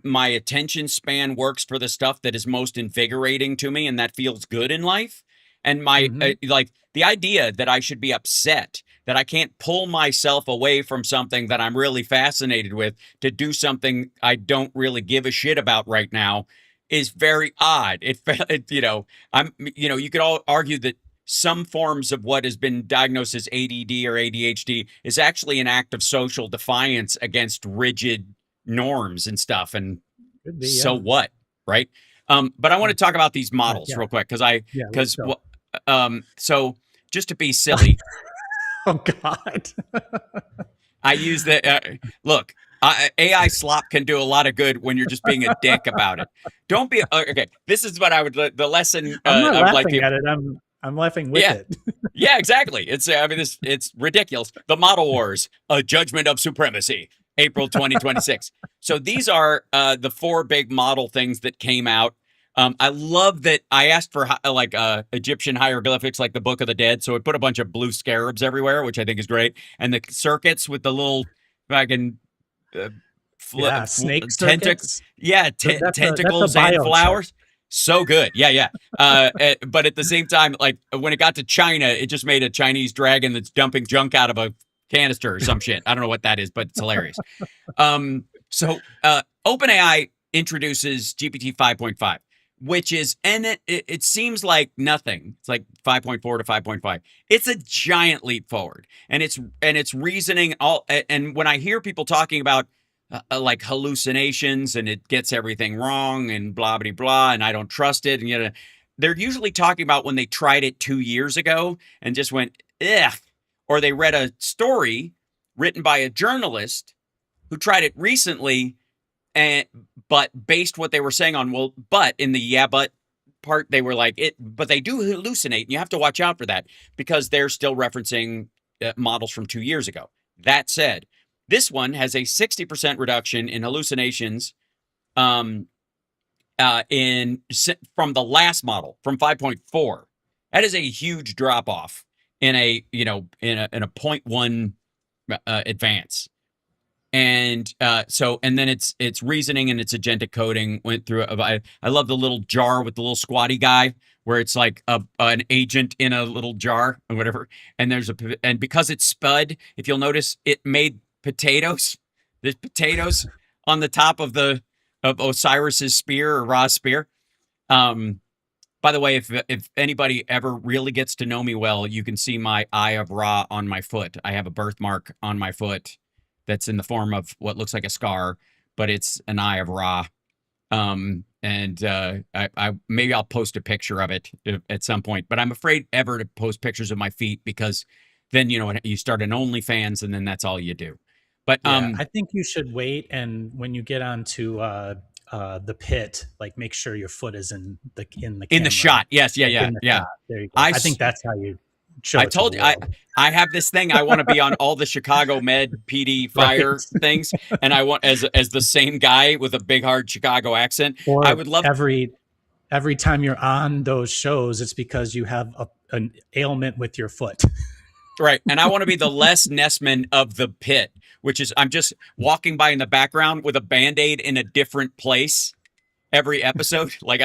my attention span works for the stuff that is most invigorating to me, and that feels good in life. And my the idea that I should be upset that I can't pull myself away from something that I'm really fascinated with to do something I don't really give a shit about right now is very odd. You could all argue that some forms of what has been diagnosed as ADD or ADHD is actually an act of social defiance against rigid norms and stuff. And what, right? But I want to talk about these models real quick so just to be silly. Oh God. I use the look. AI slop can do a lot of good when you're just being a dick about it. Don't be okay. This is what I would. The lesson. I'm not laughing at it. I'm laughing with it. Yeah, exactly. It's it's ridiculous. The Model Wars, a judgment of supremacy. April 2026. So these are the 4 big model things that came out. I love that I asked for Egyptian hieroglyphics, like the Book of the Dead. So it put a bunch of blue scarabs everywhere, which I think is great. And the circuits with the little fucking Yeah, snake tentacles. circuits. Yeah, That's a tentacles and biochip. flowers. So good. Yeah. But at the same time, like when it got to China, it just made a Chinese dragon that's dumping junk out of a canister or some shit. I don't know what that is, but it's hilarious. So OpenAI introduces GPT 5.5, which is, and it seems like nothing. It's like 5.4 to 5.5. It's a giant leap forward, and it's reasoning all. And when I hear people talking about like hallucinations and it gets everything wrong and blah blah blah, and I don't trust it, and they're usually talking about when they tried it 2 years ago and just went ugh, or they read a story written by a journalist who tried it recently, but based what they were saying on, but in the but part, they were like it, but they do hallucinate, and you have to watch out for that because they're still referencing models from 2 years ago. That said, this one has a 60% reduction in hallucinations from the last model, from 5.4. That is a huge drop off in a 0.1 advance. And then it's reasoning and its agentic coding went through. I love the little jar with the little squatty guy where it's like an agent in a little jar or whatever. And and because it's spud, if you'll notice, it made potatoes. There's potatoes on the top of Osiris's spear or Ra's spear. By the way, if anybody ever really gets to know me well, you can see my Eye of Ra on my foot. I have a birthmark on my foot that's in the form of what looks like a scar, but it's an Eye of Ra. I maybe I'll post a picture of it at some point, but I'm afraid ever to post pictures of my feet because then you start an OnlyFans and then that's all you do. But I think you should wait, and when you get onto the pit, like make sure your foot is in the shot. Yes, yeah. Shot. There you go. I think that's how you show. I told you I have this thing. I want to be on all the Chicago Med PD fire things, and I want as the same guy with a big hard Chicago accent. Or I would love every time you're on those shows, it's because you have an ailment with your foot. Right. And I want to be the Les Nessman of the pit, which is I'm just walking by in the background with a Band-Aid in a different place every episode. Like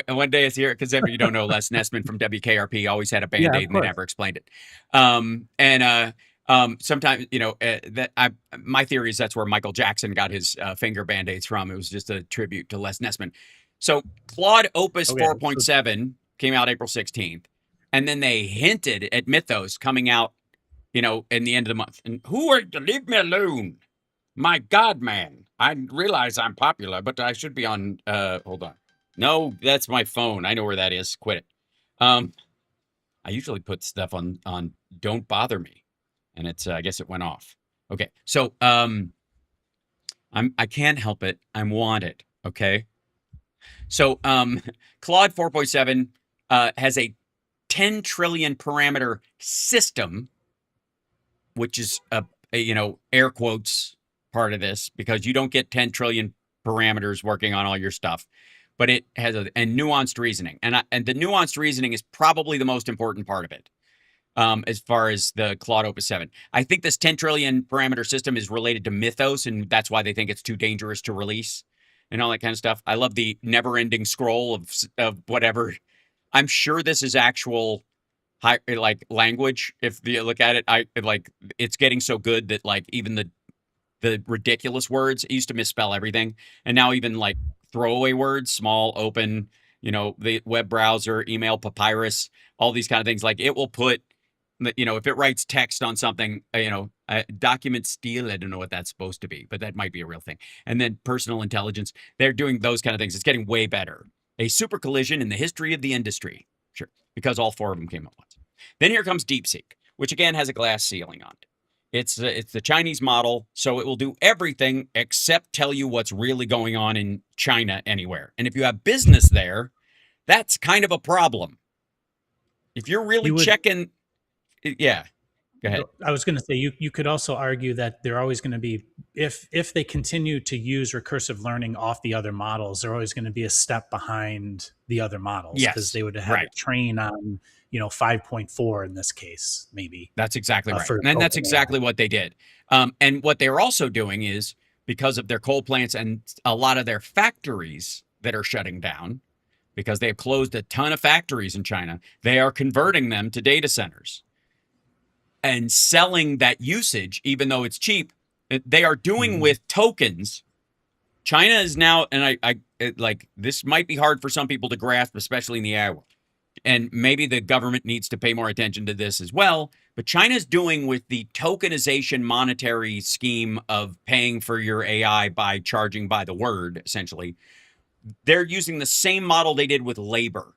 one day it's here because if you don't know, Les Nessman from WKRP always had a Band-Aid and they never explained it. Sometimes, my theory is that's where Michael Jackson got his finger Band-Aids from. It was just a tribute to Les Nessman. So Claude Opus 4.7 came out April 16th. And then they hinted at Mythos coming out, in the end of the month. And who are to leave me alone? My God, man. I realize I'm popular, but I should be on, hold on. No, that's my phone. I know where that is. Quit it. I usually put stuff on Don't Bother Me. And it's, I guess it went off. Okay. So, I can't help it. I'm wanted. Okay. So, Claude 4.7, has a 10 trillion parameter system, which is air quotes part of this because you don't get 10 trillion parameters working on all your stuff, but it has a nuanced reasoning. And the nuanced reasoning is probably the most important part of it. As far as the Claude Opus 7, I think this 10 trillion parameter system is related to Mythos, and that's why they think it's too dangerous to release and all that kind of stuff. I love the never ending scroll of whatever. I'm sure this is actual language. If you look at it, it's getting so good that even the ridiculous words, it used to misspell everything. And now even throwaway words, small, open, the web browser, email, papyrus, all these kind of things. It will put, if it writes text on something, document steal, I don't know what that's supposed to be, but that might be a real thing. And then personal intelligence, they're doing those kind of things. It's getting way better. A super collision in the history of the industry. Sure, because all 4 of them came at once. Then here comes DeepSeek, which again has a glass ceiling on it. It's the Chinese model, so it will do everything except tell you what's really going on in China anywhere. And if you have business there, that's kind of a problem. If you're really checking, yeah. Go ahead. I was going to say you could also argue that they're always going to be, if they continue to use recursive learning off the other models, they're always going to be a step behind the other models because Yes, they would have right. to train on 5.4 in this case, maybe. That's exactly right. For And that's OpenAI. exactly what they did. And what they're also doing is, because of their coal plants and a lot of their factories that are shutting down, because they have closed a ton of factories in China, they are converting them to data centers and selling that usage, even though it's cheap. They are doing with tokens. China is now, and like, this might be hard for some people to grasp, especially in the AI world. And maybe the government needs to pay more attention to this as well. But China's doing with the tokenization monetary scheme of paying for your AI by charging by the word, essentially. They're using the same model they did with labor.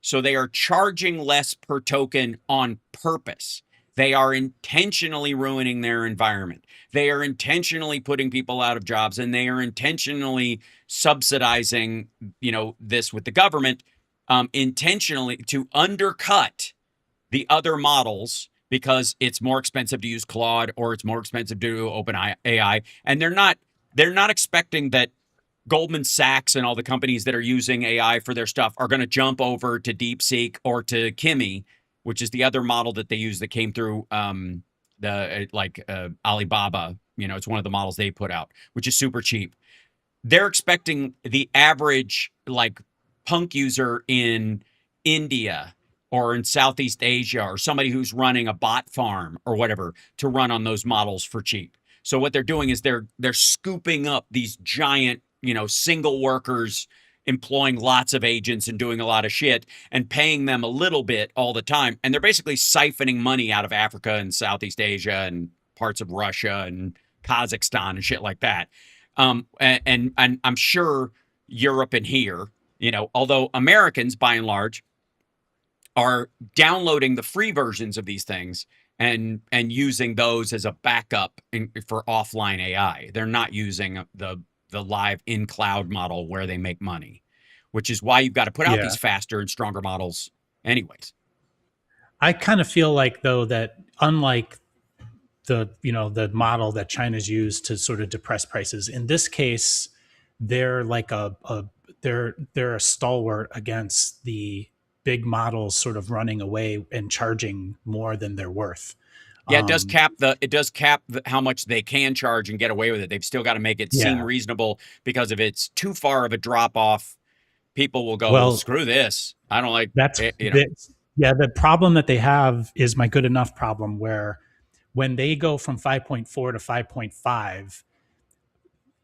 So they are charging less per token on purpose. They are intentionally ruining their environment. They are intentionally putting people out of jobs, and they are intentionally subsidizing, this with the government, intentionally to undercut the other models because it's more expensive to use Claude or it's more expensive to do OpenAI. And they're not expecting that Goldman Sachs and all the companies that are using AI for their stuff are going to jump over to DeepSeek or to Kimi, which is the other model that they use that came through Alibaba. It's one of the models they put out, which is super cheap. They're expecting the average punk user in India or in Southeast Asia or somebody who's running a bot farm or whatever to run on those models for cheap. So what they're doing is they're scooping up these giant, single workers employing lots of agents and doing a lot of shit and paying them a little bit all the time. And they're basically siphoning money out of Africa and Southeast Asia and parts of Russia and Kazakhstan and shit like that. And I'm sure Europe and here, although Americans by and large are downloading the free versions of these things and using those as a backup for offline AI. They're not using the live in cloud model where they make money, which is why you've got to put out these faster and stronger models anyways. I kind of feel like, though, that unlike the model that China's used to sort of depress prices, in this case, they're like they're a stalwart against the big models sort of running away and charging more than they're worth. Yeah, it does cap how much they can charge and get away with it. They've still got to make it seem reasonable, because if it's too far of a drop off, people will go, well, screw this. I don't like that's it, the problem that they have is my good enough problem, where when they go from 5.4 to 5.5,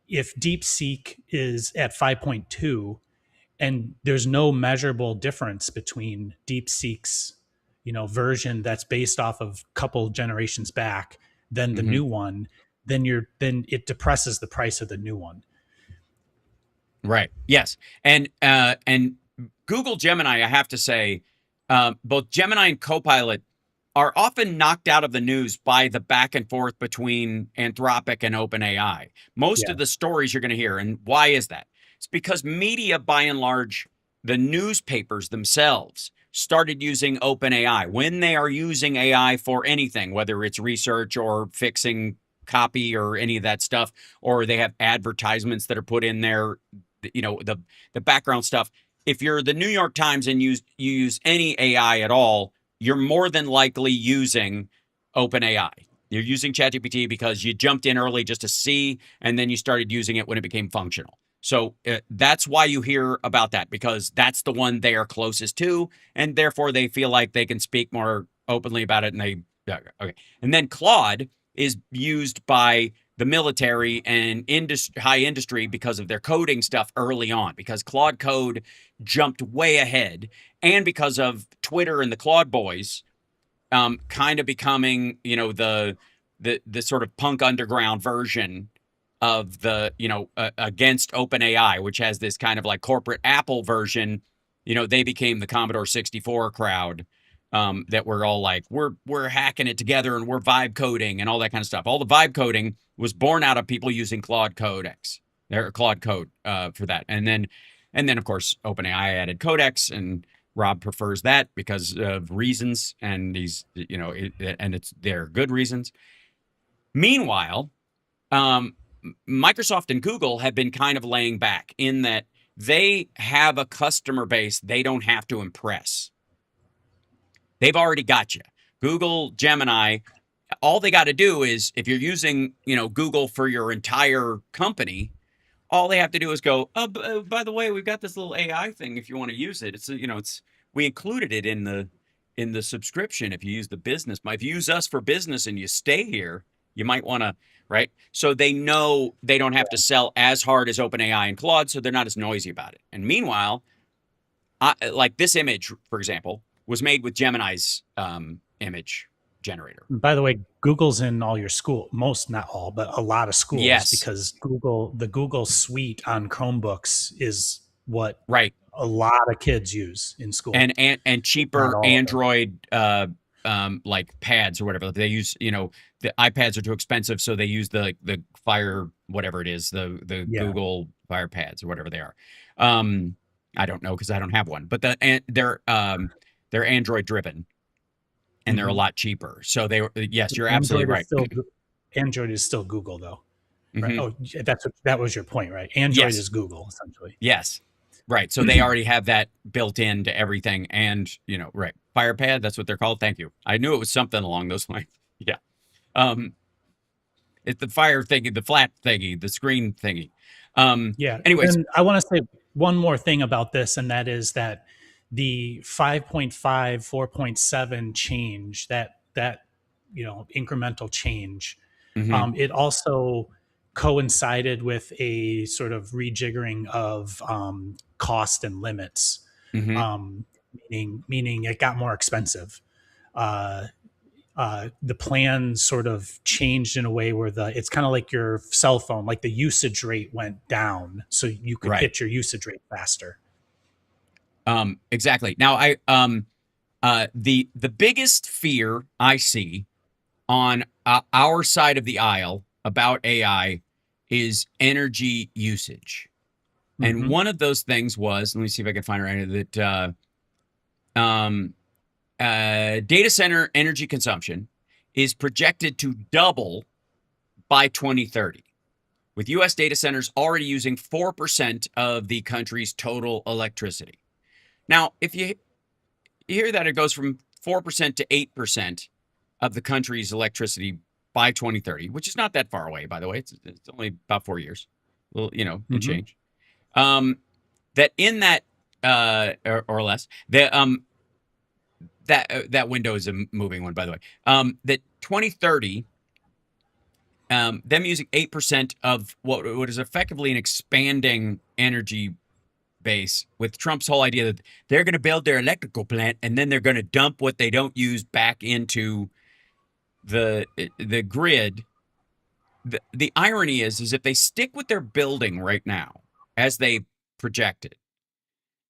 if DeepSeek is at 5.2 and there's no measurable difference between DeepSeek's version that's based off of a couple generations back than the new one, then it depresses the price of the new one. Right. Yes. And Google Gemini, I have to say, both Gemini and Copilot are often knocked out of the news by the back and forth between Anthropic and OpenAI. Most of the stories you're going to hear. And why is that? It's because media, by and large, the newspapers themselves started using OpenAI when they are using AI for anything, whether it's research or fixing copy or any of that stuff, or they have advertisements that are put in there, the background stuff. If you're the New York Times and you use any AI at all, you're more than likely using OpenAI. You're using ChatGPT because you jumped in early just to see, and then you started using it when it became functional. So that's why you hear about that, because that's the one they are closest to, and therefore they feel like they can speak more openly about it. And okay. And then Claude is used by the military and high industry because of their coding stuff early on, because Claude Code jumped way ahead, and because of Twitter and the Claude boys kind of becoming, the sort of punk underground version of the, against OpenAI, which has this kind of like corporate Apple version. They became the Commodore 64 crowd, that were all like, we're hacking it together and we're vibe coding and all that kind of stuff. All the vibe coding was born out of people using Claude Codex, or Claude Code, for that. And then of course OpenAI added Codex, and Rob prefers that because of reasons, and they're good reasons. Meanwhile, Microsoft and Google have been kind of laying back in that they have a customer base they don't have to impress. They've already got you. Google, Gemini, all they got to do is, if you're using, Google for your entire company, all they have to do is go, oh, by the way, we've got this little AI thing if you want to use it. We included it in the subscription if you use the business. If you use us for business and you stay here, you might want to, right? So they know they don't have to sell as hard as OpenAI and Claude, so they're not as noisy about it. And meanwhile, like this image, for example, was made with Gemini's image generator. By the way, Google's in all your school, most, not all, but a lot of schools, Yes. because the Google Suite on Chromebooks is what right a lot of kids use in school. And cheaper Android like pads or whatever they use. The iPads are too expensive, so they use the Fire, whatever it is, the Google Fire pads or whatever they are. I don't know because I don't have one, but they're Android driven, and they're a lot cheaper. So yes, you're absolutely right. Android is still Google though. Right? Oh, that was your point, right? Android is Google essentially. Yes. Right. So they already have that built into everything. And, right. FirePad, that's what they're called. Thank you. I knew it was something along those lines. Yeah. It's the fire thingy, the flat thingy, the screen thingy. Anyways. And I want to say one more thing about this, and that is that the 5.5, 4.7 change, that incremental change, it also coincided with a sort of rejiggering of cost and limits, meaning it got more expensive. The plan sort of changed in a way where it's kind of like your cell phone, like the usage rate went down, so you could hit your usage rate faster. Exactly. Now, the biggest fear I see on our side of the aisle about AI is energy usage. And one of those things was, let me see if I can find it right, that data center energy consumption is projected to double by 2030, with U.S. data centers already using 4% of the country's total electricity. Now, if you hear that it goes from 4% to 8% of the country's electricity by 2030, which is not that far away, by the way. It's only about 4 years. Well, and change. That in that or less, that window is a moving one, by the way. That 2030, them using 8% of what is effectively an expanding energy base, with Trump's whole idea that they're going to build their electrical plant and then they're going to dump what they don't use back into the grid. The irony is if they stick with their building right now as they projected,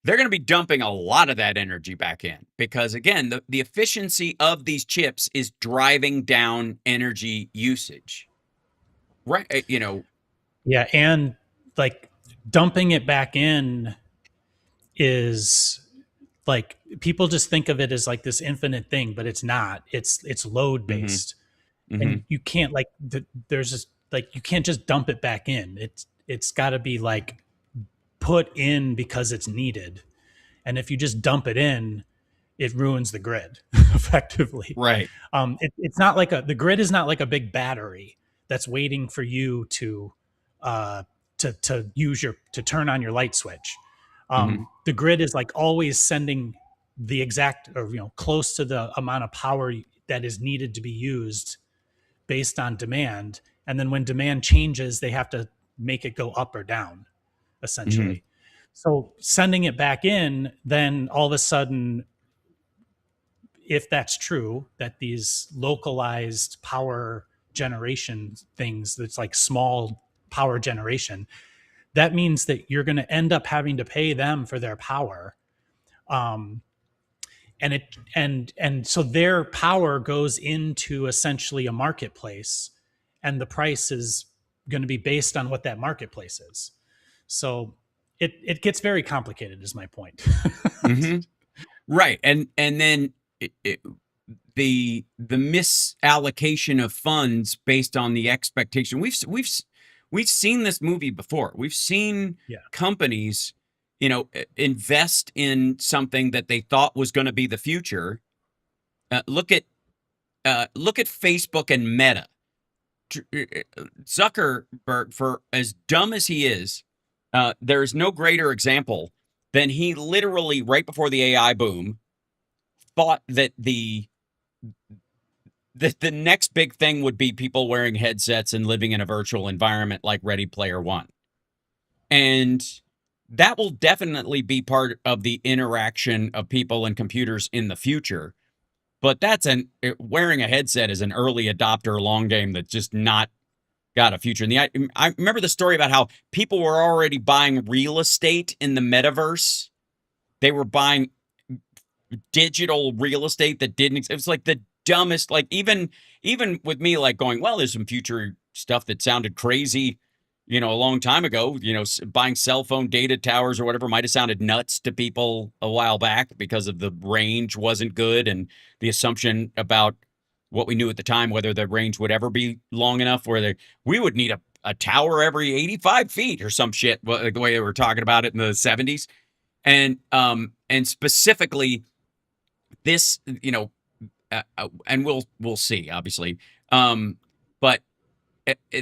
they're going to be dumping a lot of that energy back in, because again, the efficiency of these chips is driving down energy usage. Right. Yeah. And like dumping it back in is like, people just think of it as like this infinite thing, but it's not. It's load based. And you can't you can't just dump it back in. It's got to be like put in because it's needed. And if you just dump it in, it ruins the grid effectively. Right. It's not like the grid is not like a big battery that's waiting for you to turn on your light switch. The grid is like always sending the exact, or close to the amount of power that is needed to be used based on demand. And then when demand changes, they have to make it go up or down, essentially. So sending it back in, then all of a sudden, if that's true, that these localized power generation things, that's like small power generation, that means that you're going to end up having to pay them for their power. And so their power goes into essentially a marketplace, and the price is going to be based on what that marketplace is. So it gets very complicated, is my point. Right. And then the misallocation of funds based on the expectation. We've seen this movie before. We've seen Yeah. companies, invest in something that they thought was going to be the future. Look at Facebook and Meta. Zuckerberg, for as dumb as he is, there's no greater example than he literally, right before the AI boom, thought that the next big thing would be people wearing headsets and living in a virtual environment like Ready Player One. And that will definitely be part of the interaction of people and computers in the future. But wearing a headset is an early adopter long game that's just not got a future. And I remember the story about how people were already buying real estate in the metaverse. They were buying digital real estate that didn't. It was like the dumbest. Like even with me, like going, well, there's some future stuff that sounded crazy, a long time ago. Buying cell phone data towers or whatever might have sounded nuts to people a while back because of the range wasn't good and the assumption about what we knew at the time, whether the range would ever be long enough where we would need a tower every 85 feet or some shit, like the way they were talking about it in the 70s. And specifically this, and we'll see, obviously. But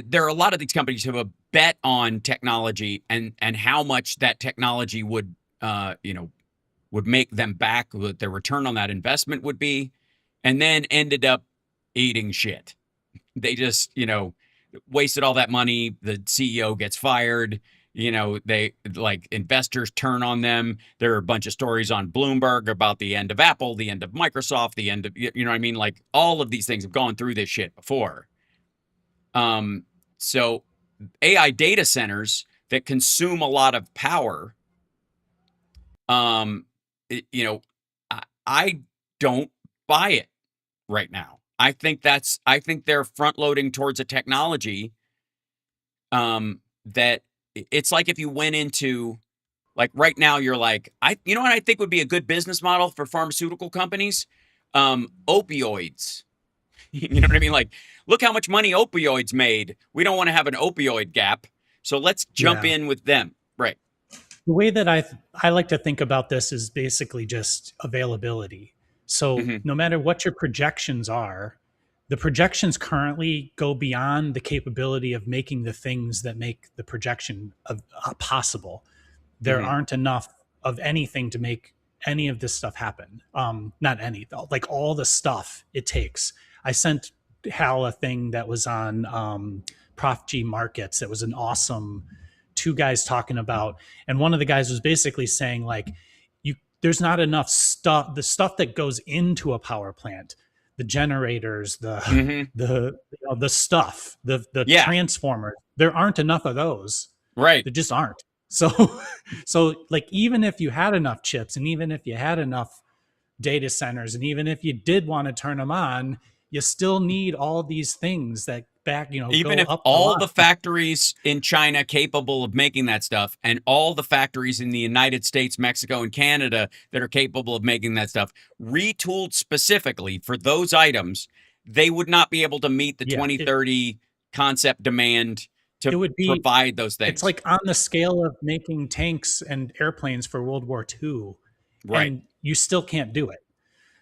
there are a lot of these companies who have a bet on technology and how much that technology would make them back, what their return on that investment would be, and then ended up eating shit. They just, wasted all that money. The CEO gets fired. They like investors turn on them. There are a bunch of stories on Bloomberg about the end of Apple, the end of Microsoft, the end of, what I mean? Like all of these things have gone through this shit before. So AI data centers that consume a lot of power, I don't buy it right now. I think they're front loading towards a technology that it's like if you went into, like right now you're like, what I think would be a good business model for pharmaceutical companies? Opioids. You know what I mean? Like, look how much money opioids made. We don't want to have an opioid gap. So let's jump in with them. Right. The way that I like to think about this is basically just availability. So no matter what your projections are, the projections currently go beyond the capability of making the things that make the projection possible. There aren't enough of anything to make any of this stuff happen. Not any though, like all the stuff it takes. I sent Hal a thing that was on Prof G Markets. It was an awesome two guys talking about, and one of the guys was basically saying like, there's not enough stuff, the stuff that goes into a power plant, the generators, the stuff, the transformers, there aren't enough of those. Right. There just aren't. So like, even if you had enough chips and even if you had enough data centers and even if you did want to turn them on, you still need all these things that even go if up all the factories in China capable of making that stuff and all the factories in the United States, Mexico, and Canada that are capable of making that stuff retooled specifically for those items, they would not be able to meet the 2030 concept demand to provide those things. It's like on the scale of making tanks and airplanes for World War II, right? And you still can't do it.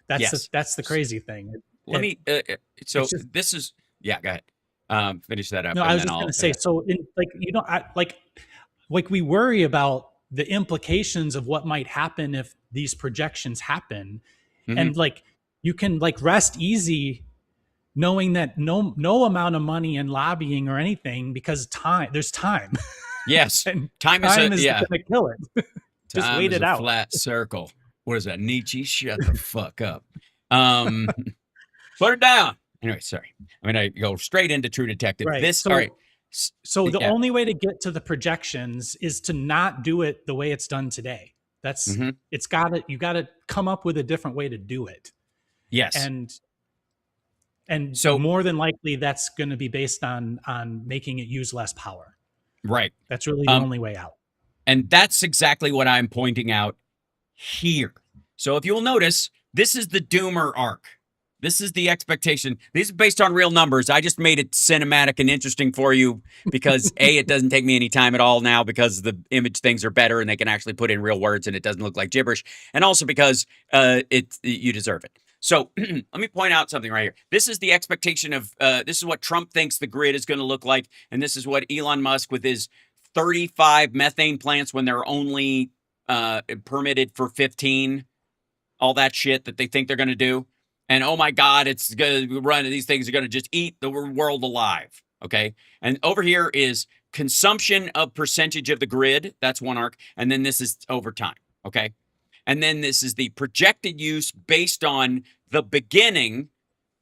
That's the crazy thing. Let me. This is go ahead. Finish that up. No, I was just going to say. So, we worry about the implications of what might happen if these projections happen, and like you can like rest easy knowing that no amount of money and lobbying or anything, because there's time. Yes, and time is going to kill it. Just wait it out. Flat circle. What is that, Nietzsche? Shut the fuck up. Put it down. Anyway, sorry. I'm going to go straight into True Detective. Right. All right. So the only way to get to the projections is to not do it the way it's done today. That's you got to come up with a different way to do it. Yes. And so more than likely that's going to be based on making it use less power. Right. That's really the only way out. And that's exactly what I'm pointing out here. So if you will notice, this is the doomer arc. This is the expectation. These are based on real numbers. I just made it cinematic and interesting for you because A, it doesn't take me any time at all now because the image things are better and they can actually put in real words and it doesn't look like gibberish. And also because you deserve it. So let me point out something right here. This is the expectation of, this is what Trump thinks the grid is going to look like. And this is what Elon Musk with his 35 methane plants when they're only permitted for 15, all that shit that they think they're going to do. And oh my God, it's going to run. These things are going to just eat the world alive. Okay. And over here is consumption of percentage of the grid. That's one arc. And then this is over time. Okay. And then this is the projected use based on the beginning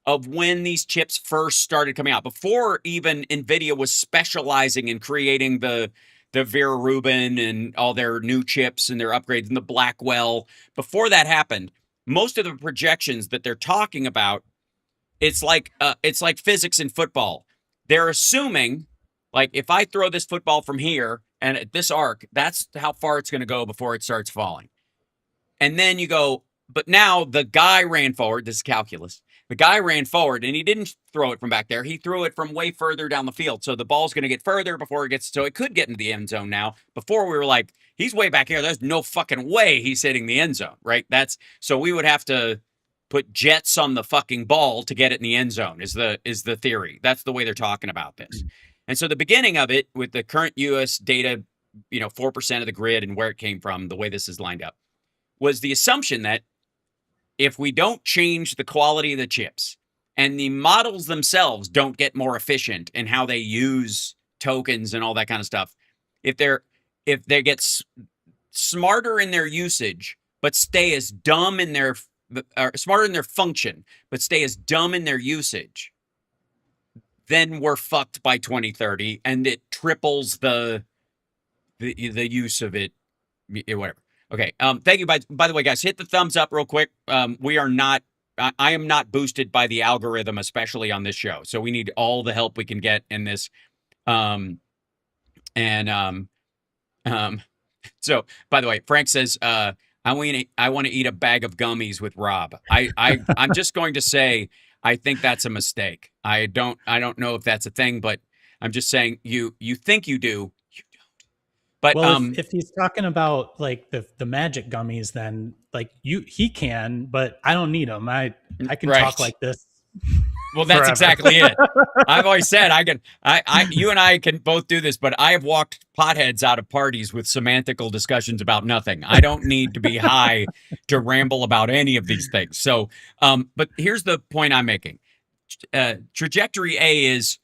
of when these chips first started coming out, before even NVIDIA was specializing in creating the Vera Rubin and all their new chips and their upgrades and the Blackwell. Before that happened, most of the projections that they're talking about, it's like physics in football. They're assuming, like, if I throw this football from here and at this arc, that's how far it's going to go before it starts falling. And then you go, but now the guy ran forward. This is calculus. The guy ran forward and he didn't throw it from back there. He threw it from way further down the field. So the ball's going to get further before it gets, so it could get into the end zone now. Before we were like, he's way back here. There's no fucking way he's hitting the end zone, right? So we would have to put jets on the fucking ball to get it in the end zone is the theory. That's the way they're talking about this. And so the beginning of it with the current US data, 4% of the grid and where it came from, the way this is lined up, was the assumption that if we don't change the quality of the chips and the models themselves don't get more efficient in how they use tokens and all that kind of stuff, if they get smarter in their usage, but stay as dumb in their, smarter in their function, but stay as dumb in their usage, then we're fucked by 2030 and it triples the use of it, whatever. Okay. Thank you. By the way, guys, hit the thumbs up real quick. We are not, I am not boosted by the algorithm, especially on this show. So we need all the help we can get in this. So by the way, Frank says, I want to eat a bag of gummies with Rob. I'm just going to say, I think that's a mistake. I don't know if that's a thing, but I'm just saying you think you do. But well, if he's talking about like the magic gummies, then like he can, but I don't need them. I can talk like this. Well, that's forever. Exactly it. I've always said you and I can both do this, but I have walked potheads out of parties with semantical discussions about nothing. I don't need to be high to ramble about any of these things. So, but here's the point I'm making. Trajectory A is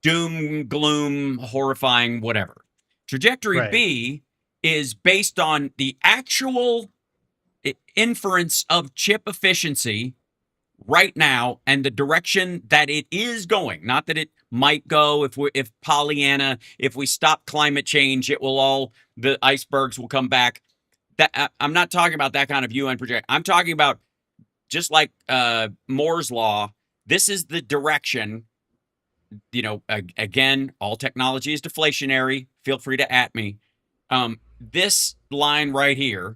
doom, gloom, horrifying, whatever. Trajectory B is based on the actual inference of chip efficiency right now and the direction that it is going. Not that it might go if Pollyanna, if we stop climate change, the icebergs will come back. That I'm not talking about that kind of UN project. I'm talking about just like Moore's law. This is the direction. Again, all technology is deflationary. Feel free to at me. This line right here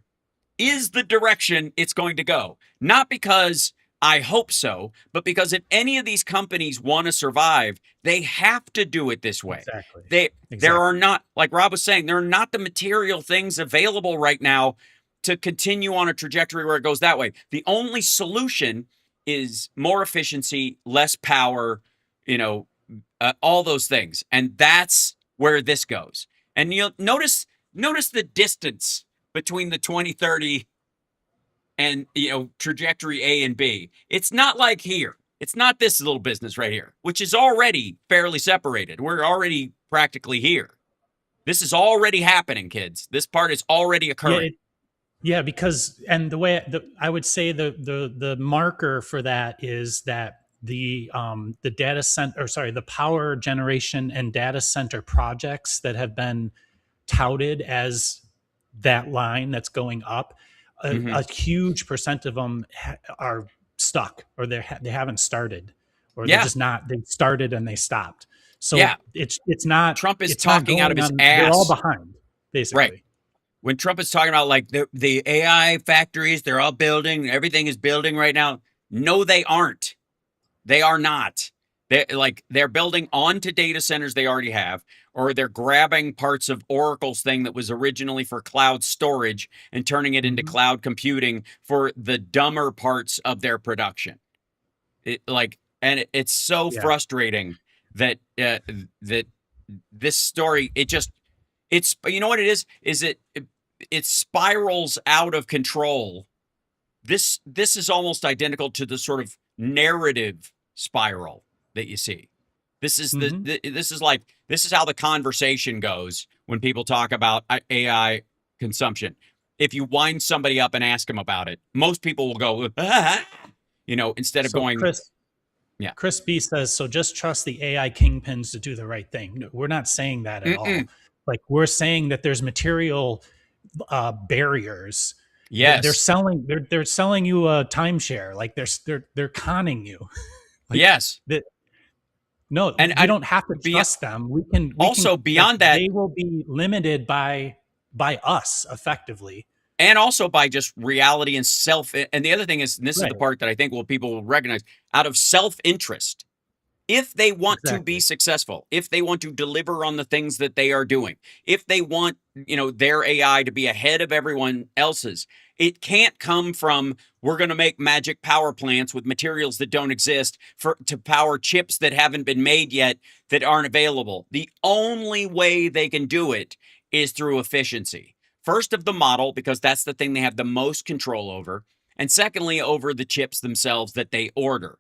is the direction it's going to go. Not because I hope so, but because if any of these companies want to survive, they have to do it this way. Exactly. There are not, like Rob was saying, there are not the material things available right now to continue on a trajectory where it goes that way. The only solution is more efficiency, less power, all those things. And that's where this goes. And you'll notice the distance between the 2030 and, trajectory A and B. It's not like here. It's not this little business right here, which is already fairly separated. We're already practically here. This is already happening, kids. This part is already occurring. Yeah, because, and the way I would say the marker for that is that the data center, the power generation and data center projects that have been touted as that line that's going up, a huge percent of them are stuck, or they haven't started, or they're just not. They started and they stopped. So it's not. Trump is talking out of his ass. They're all behind, basically. Right. when Trump is talking about like the AI factories, they're all building, everything is building right now. No, they aren't. They are not. They're building onto data centers they already have, or they're grabbing parts of Oracle's thing that was originally for cloud storage and turning it into cloud computing for the dumber parts of their production. It's so frustrating that that this story, it's you know what it is it spirals out of control. This is almost identical to the sort of narrative spiral that you see. This is this is how the conversation goes when people talk about AI consumption. If you wind somebody up and ask them about it, most people will go, instead of going. Chris B says, so just trust the AI kingpins to do the right thing. No, we're not saying that at all. Like, we're saying that there's material barriers. Yes, they're selling you a timeshare. Like, they're conning you. Like, yes. No, and I don't have to trust them. We can beyond that, they will be limited by us effectively. And also by just reality and self. And the other thing is, and this is the part that I think people will recognize, out of self-interest. If they want to be successful, if they want to deliver on the things that they are doing, if they want, their AI to be ahead of everyone else's, it can't come from, we're going to make magic power plants with materials that don't exist to power chips that haven't been made yet, that aren't available. The only way they can do it is through efficiency. First, of the model, because that's the thing they have the most control over. And secondly, over the chips themselves that they order,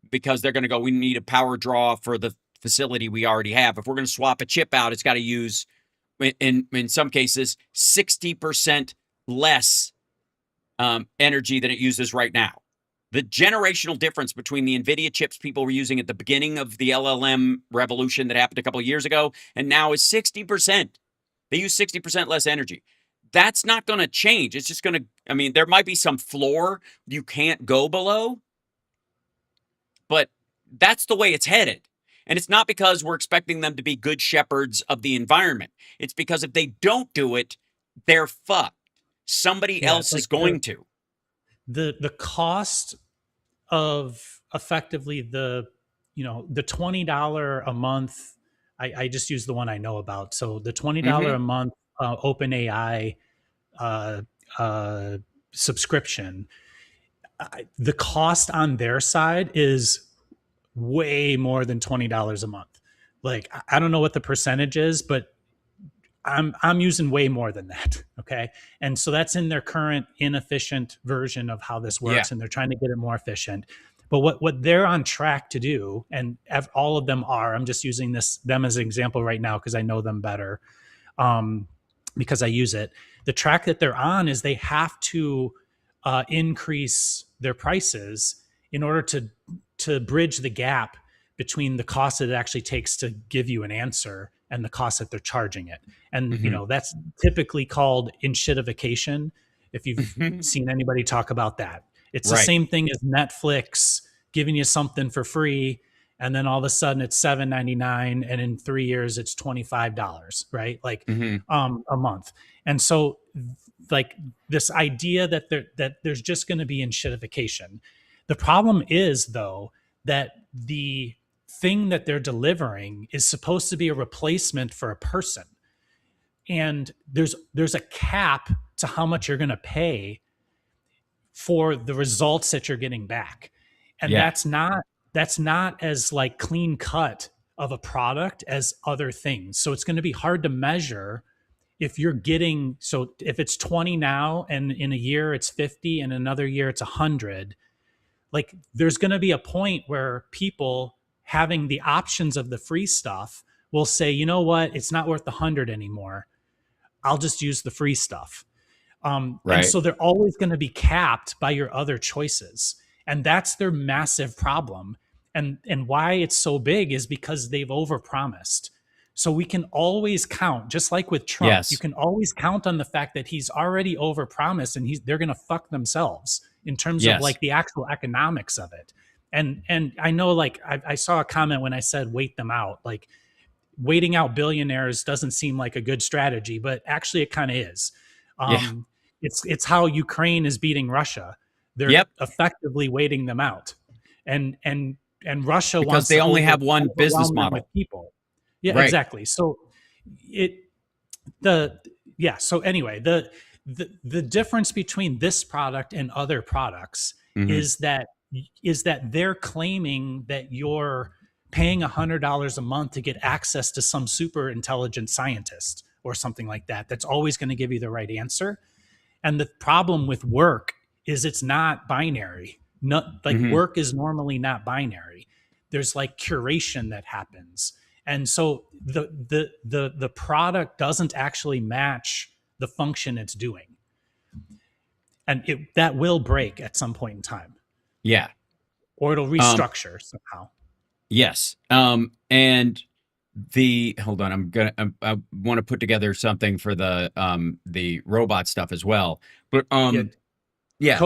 because they're going to go, we need a power draw for the facility we already have. If we're going to swap a chip out, it's got to use, in some cases, 60% less energy than it uses right now. The generational difference between the NVIDIA chips people were using at the beginning of the LLM revolution that happened a couple of years ago and now is 60%. They use 60% less energy. That's not going to change. It's just going to, there might be some floor you can't go below, but that's the way it's headed. And it's not because we're expecting them to be good shepherds of the environment. It's because if they don't do it, they're fucked. Somebody else is going to. The cost of effectively the $20 a month, I just use the one I know about. So the $20 a month OpenAI subscription, the cost on their side is way more than $20 a month. Like, I don't know what the percentage is, but I'm using way more than that. Okay. And so that's in their current inefficient version of how this works. And they're trying to get it more efficient. But what they're on track to do, and all of them are, I'm just using them as an example right now because I know them better, because I use it. The track that they're on is they have to increase their prices in order to bridge the gap between the cost that it actually takes to give you an answer and the cost that they're charging it. And, that's typically called enshittification. If you've seen anybody talk about that, it's the same thing as Netflix giving you something for free. And then all of a sudden it's $7.99. And in 3 years, it's $25, right? Like a month. And so like this idea that there's just going to be enshittification. The problem is, though, that the thing that they're delivering is supposed to be a replacement for a person. And there's a cap to how much you're going to pay for the results that you're getting back. And that's not as like clean cut of a product as other things. So it's going to be hard to measure if you're getting, so if it's 20 now and in a year it's 50 and another year it's 100, like there's going to be a point where people having the options of the free stuff will say, you know what, it's not worth 100 anymore. I'll just use the free stuff. And so they're always going to be capped by your other choices. And that's their massive problem. And why it's so big is because they've overpromised. So we can always count, just like with Trump, you can always count on the fact that he's already overpromised and they're going to fuck themselves in terms of like the actual economics of it. And I know, like, I saw a comment when I said, wait them out, like waiting out billionaires doesn't seem like a good strategy, but actually it kind of is. Yeah. It's how Ukraine is beating Russia. They're Yep. effectively waiting them out, and Russia Because wants they to only have one business overwhelm them with model. people. Yeah, Right. exactly. So it the yeah. So anyway, the difference between this product and other products Mm-hmm. is that they're claiming that you're paying $100 a month to get access to some super intelligent scientist or something like that that's always going to give you the right answer. And the problem with work is it's not binary. Not like Mm-hmm. work is normally not binary. There's like curation that happens. And so the product doesn't actually match the function it's doing. And that will break at some point in time, Yeah. or it'll restructure somehow. Yes. And hold on, I want to put together something for the robot stuff as well. But Yeah, yeah.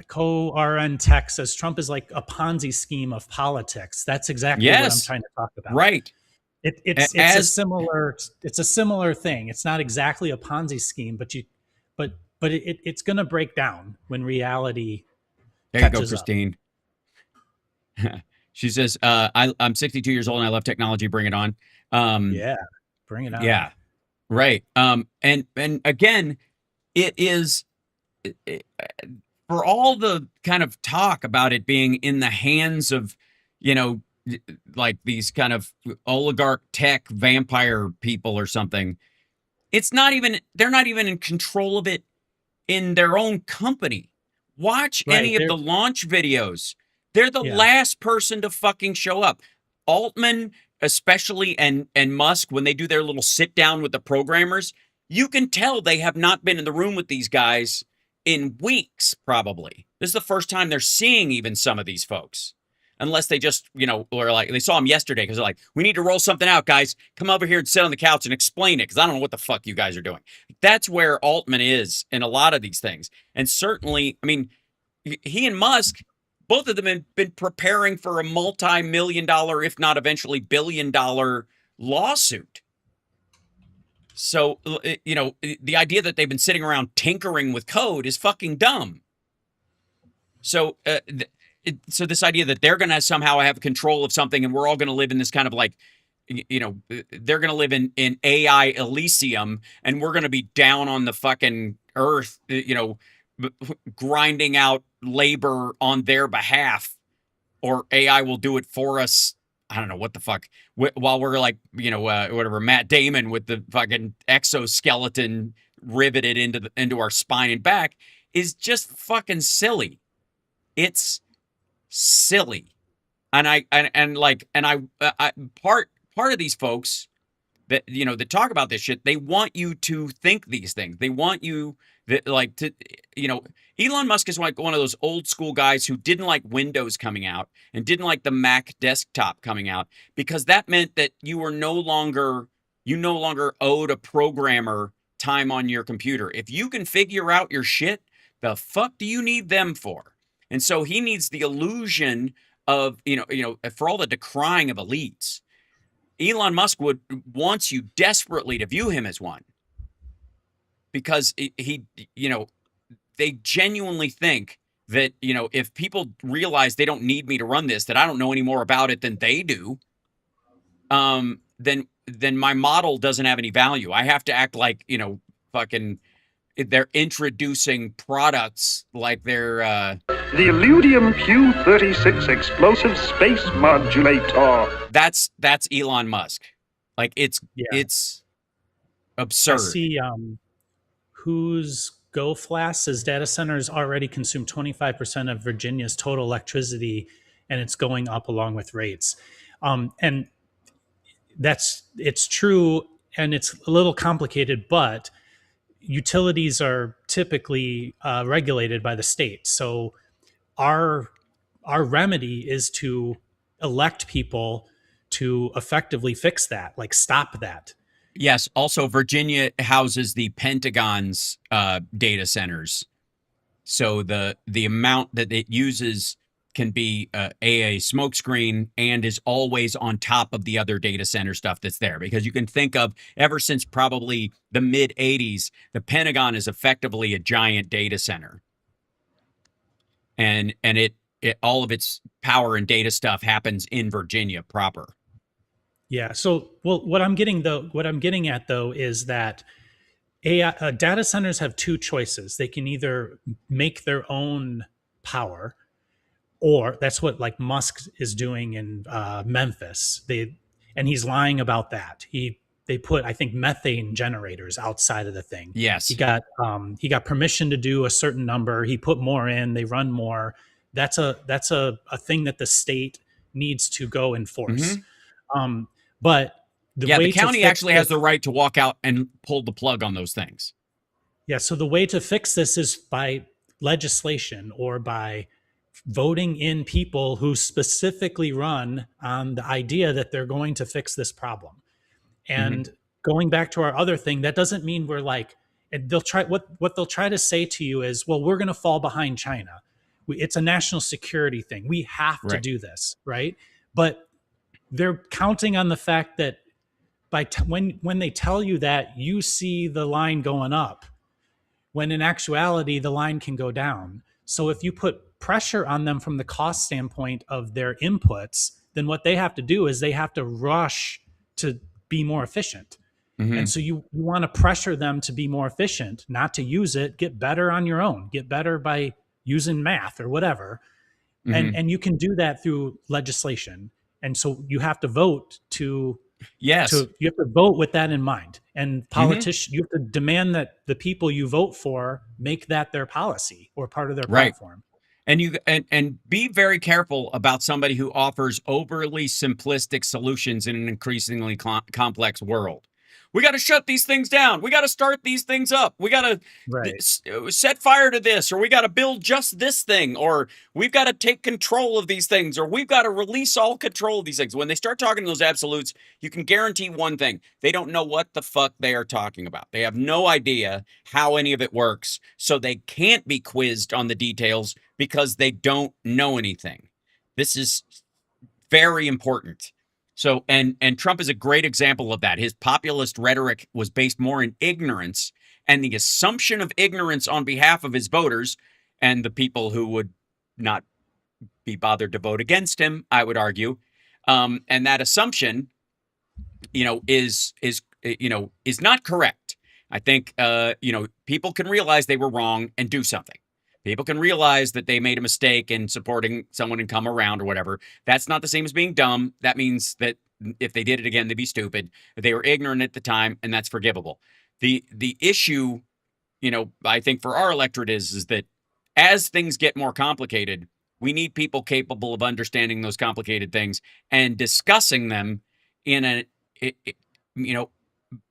Co RN Tech says Trump is like a Ponzi scheme of politics. That's exactly what I'm Yes. trying to talk about. Right. It's a similar thing. It's not exactly a Ponzi scheme, but it's going to break down when reality There you go, catches up. Christine. She says, I'm 62 years old and I love technology. Bring it on. Yeah, bring it on. Yeah. Right. And again, it is for all the kind of talk about it being in the hands of, you know, like these kind of oligarch tech vampire people or something. They're not even in control of it in their own company. Watch Right, any of the launch videos. They're the last person to fucking show up. Altman, especially, and Musk, when they do their little sit down with the programmers, you can tell they have not been in the room with these guys in weeks, probably. This is the first time they're seeing even some of these folks. Unless they just, or like they saw him yesterday because they're like, we need to roll something out, guys. Come over here and sit on the couch and explain it because I don't know what the fuck you guys are doing. That's where Altman is in a lot of these things. And certainly, I mean, he and Musk, both of them have been preparing for a multi-million-dollar, if not eventually billion-dollar lawsuit. So, the idea that they've been sitting around tinkering with code is fucking dumb. So, so this idea that they're going to somehow have control of something and we're all going to live in this kind of like, they're going to live in AI Elysium and we're going to be down on the fucking earth, grinding out labor on their behalf, or AI will do it for us. I don't know what the fuck. While we're like, whatever, Matt Damon with the fucking exoskeleton riveted into our spine and back is just fucking silly. It's silly. And part of these folks that that talk about this shit, they want you to think these things. They want you Elon Musk is like one of those old school guys who didn't like Windows coming out and didn't like the Mac desktop coming out because that meant that you no longer owed a programmer time on your computer. If you can figure out your shit, the fuck do you need them for? And so he needs the illusion of, for all the decrying of elites, Elon Musk wants you desperately to view him as one. Because they genuinely think that, if people realize they don't need me to run this, that I don't know any more about it than they do, then my model doesn't have any value. I have to act like, fucking they're introducing products like they're the Illudium Q36 explosive space modulator. That's Elon Musk. Like it's absurd. I see whose GoFlash says data centers already consume 25% of Virginia's total electricity, and it's going up along with rates. And it's true, and it's a little complicated, but utilities are typically regulated by the state. So our remedy is to elect people to effectively fix that, like stop that. Yes. Also, Virginia houses the Pentagon's data centers. So the amount that it uses can be a smokescreen and is always on top of the other data center stuff that's there. Because you can think of, ever since probably the mid 80s, the Pentagon is effectively a giant data center. And it all of its power and data stuff happens in Virginia proper. Yeah. So, well, what I'm getting at though is that AI data centers have two choices. They can either make their own power, or that's what like Musk is doing in Memphis. And he's lying about that. They put, I think, methane generators outside of the thing. Yes. He got permission to do a certain number. He put more in. They run more. That's a thing that the state needs to go enforce. But the county actually has the right to walk out and pull the plug on those things. Yeah. So the way to fix this is by legislation or by voting in people who specifically run on the idea that they're going to fix this problem. And going back to our other thing, that doesn't mean we're like, and they'll try what they'll try to say to you is, well, we're going to fall behind China. It's a national security thing. We have to do this, right? But they're counting on the fact that when they tell you that, you see the line going up, when in actuality the line can go down. So if you put pressure on them from the cost standpoint of their inputs, then what they have to do is they have to rush to be more efficient. And so you want to pressure them to be more efficient, not to use it. Get better on your own. Get better by using math or whatever. And you can do that through legislation. And so you have to vote you have to vote with that in mind. And politicians, you have to demand that the people you vote for make that their policy or part of their platform. And you and be very careful about somebody who offers overly simplistic solutions in an increasingly complex world. We got to shut these things down. We got to start these things up. We got to set fire to this, or we got to build just this thing, or we've got to take control of these things, or we've got to release all control of these things. When they start talking those absolutes, you can guarantee one thing. They don't know what the fuck they are talking about. They have no idea how any of it works, so they can't be quizzed on the details because they don't know anything. This is very important. So, and Trump is a great example of that. His populist rhetoric was based more in ignorance and the assumption of ignorance on behalf of his voters and the people who would not be bothered to vote against him, I would argue. And that assumption, is not correct. I think, people can realize they were wrong and do something. People can realize that they made a mistake in supporting someone and come around or whatever. That's not the same as being dumb. That means that if they did it again, they'd be stupid. They were ignorant at the time, and that's forgivable. The issue, I think for our electorate is that as things get more complicated, we need people capable of understanding those complicated things and discussing them in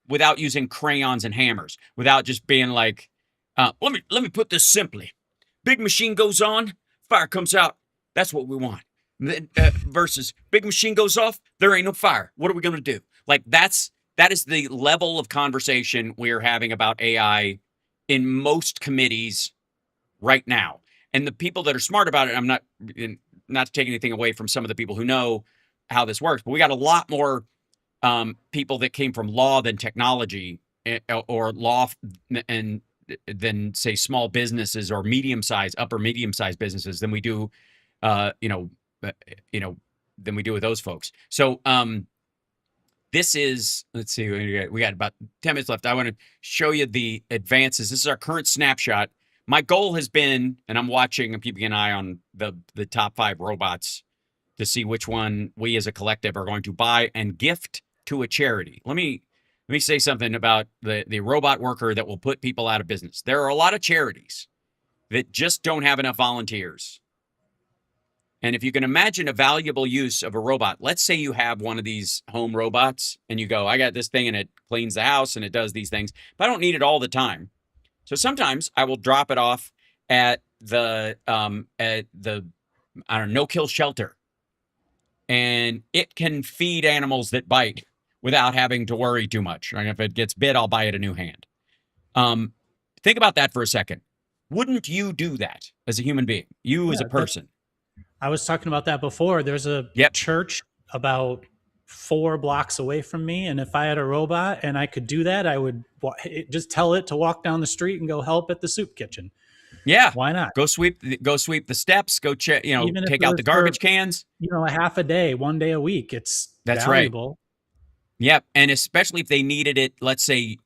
without using crayons and hammers, without just being like, let me put this simply. Big machine goes on, fire comes out. That's what we want. Versus big machine goes off, there ain't no fire. What are we going to do? Like that is the level of conversation we're having about AI in most committees right now. And the people that are smart about it, I'm not to take anything away from some of the people who know how this works, but we got a lot more people that came from law than technology, or law and than say small businesses or upper medium-sized businesses than we do, than we do with those folks. So this is, let's see, we got about 10 minutes left. I want to show you the advances. This is our current snapshot. My goal has been, and I'm keeping an eye on the top 5 robots to see which one we as a collective are going to buy and gift to a charity. Let me say something about the robot worker that will put people out of business. There are a lot of charities that just don't have enough volunteers. And if you can imagine a valuable use of a robot, let's say you have one of these home robots and you go, I got this thing and it cleans the house and it does these things, but I don't need it all the time. So sometimes I will drop it off at the no-kill shelter. And it can feed animals that bite without having to worry too much. Right? If it gets bit, I'll buy it a new hand. Think about that for a second. Wouldn't you do that as a human being? You as a person? I was talking about that before. There's a Yep. church about 4 blocks away from me, and if I had a robot and I could do that, I would just tell it to walk down the street and go help at the soup kitchen. Yeah. Why not? Go sweep the steps, go check, Even if take it out the was for, garbage cans. a half a day, 1 day a week, it's That's right. valuable. Yep. And especially if they needed it, let's say,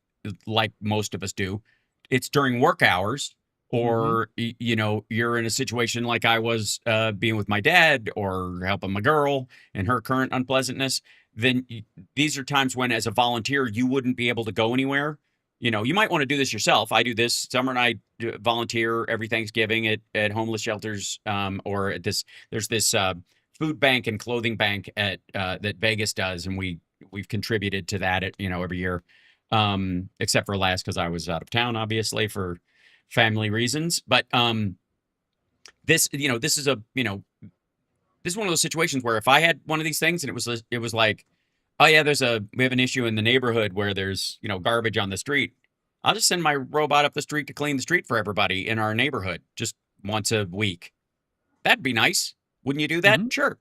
like most of us do, it's during work hours, or, you're in a situation like I was being with my dad or helping my girl in her current unpleasantness, then these are times when, as a volunteer, you wouldn't be able to go anywhere. You might want to do this yourself. I do this. Summer and I volunteer every Thanksgiving at homeless shelters, or at there's this food bank and clothing bank that Vegas does, and we've contributed to that every year, except for last, because I was out of town, obviously, for family reasons. But this is one of those situations where if I had one of these things and it was like, oh yeah, we have an issue in the neighborhood where there's garbage on the street, I'll just send my robot up the street to clean the street for everybody in our neighborhood just once a week. That'd be nice. Wouldn't you do that? Mm-hmm. Sure.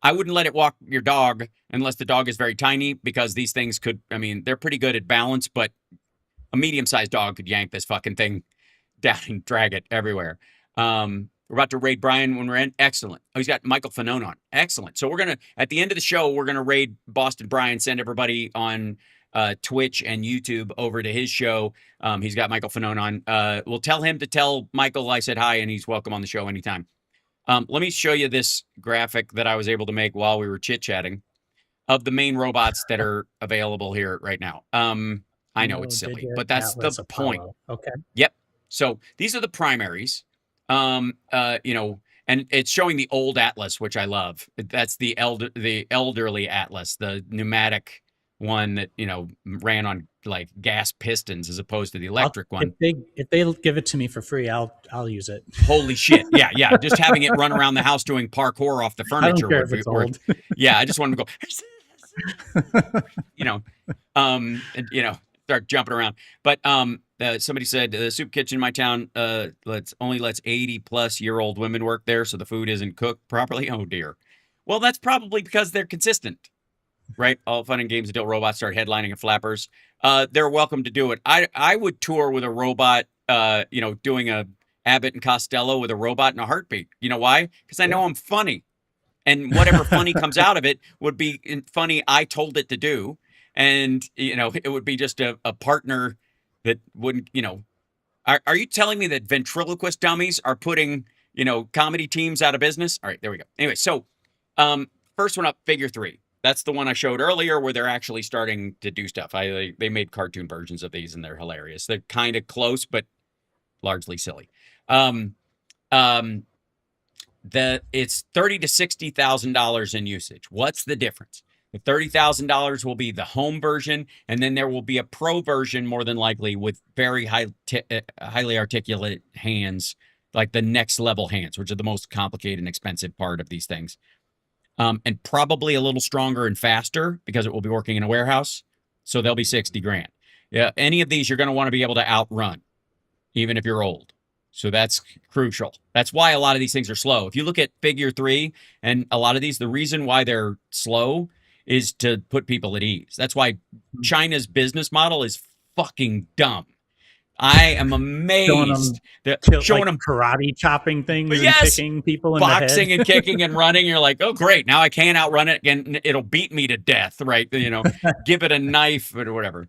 I wouldn't let it walk your dog unless the dog is very tiny, because these things they're pretty good at balance, but a medium-sized dog could yank this fucking thing down and drag it everywhere. We're about to raid Brian when we're in. Excellent. Oh, he's got Michael Fanone on. Excellent. So at the end of the show, we're going to raid Boston Brian, send everybody on Twitch and YouTube over to his show. He's got Michael Fanone on. We'll tell him to tell Michael I said hi and he's welcome on the show anytime. Let me show you this graphic that I was able to make while we were chit-chatting of the main robots that are available here right now. I know it's silly, but that's Atlas, the point. Apollo. Okay. Yep. So these are the primaries. And it's showing the old Atlas, which I love. That's the elderly Atlas, the pneumatic one that ran on like gas pistons as opposed to the electric one. If they give it to me for free, I'll use it. Holy shit! Yeah. Just having it run around the house doing parkour off the furniture. I don't care if it's old. Yeah, I just want to go. Start jumping around. But somebody said the soup kitchen in my town lets 80-plus-year-old women work there, so the food isn't cooked properly. Oh dear. Well, that's probably because they're consistent, right? All fun and games until robots start headlining at flappers. They're welcome to do it. I would tour with a robot, doing a Abbott and Costello with a robot in a heartbeat. You know why? Because I know I'm funny, and whatever funny comes out of it would be funny I told it to do. And, it would be just a partner that wouldn't, are you telling me that ventriloquist dummies are putting, comedy teams out of business? All right, there we go. Anyway, so first one up, figure 3. That's the one I showed earlier where they're actually starting to do stuff. They made cartoon versions of these and they're hilarious. They're kind of close, but largely silly. It's $30,000 to $60,000 in usage. What's the difference? The $30,000 will be the home version, and then there will be a pro version, more than likely, with very highly articulate hands, like the next level hands, which are the most complicated and expensive part of these things. And probably a little stronger and faster because it will be working in a warehouse. So they'll be $60,000. Yeah, any of these you're going to want to be able to outrun, even if you're old. So that's crucial. That's why a lot of these things are slow. If you look at figure 3 and a lot of these, the reason why they're slow is to put people at ease. That's why China's business model is fucking dumb. I am amazed showing them karate chopping things and kicking people in boxing the head. And kicking and running. You're like, oh great, now I can't outrun it and it'll beat me to death, right? Give it a knife or whatever.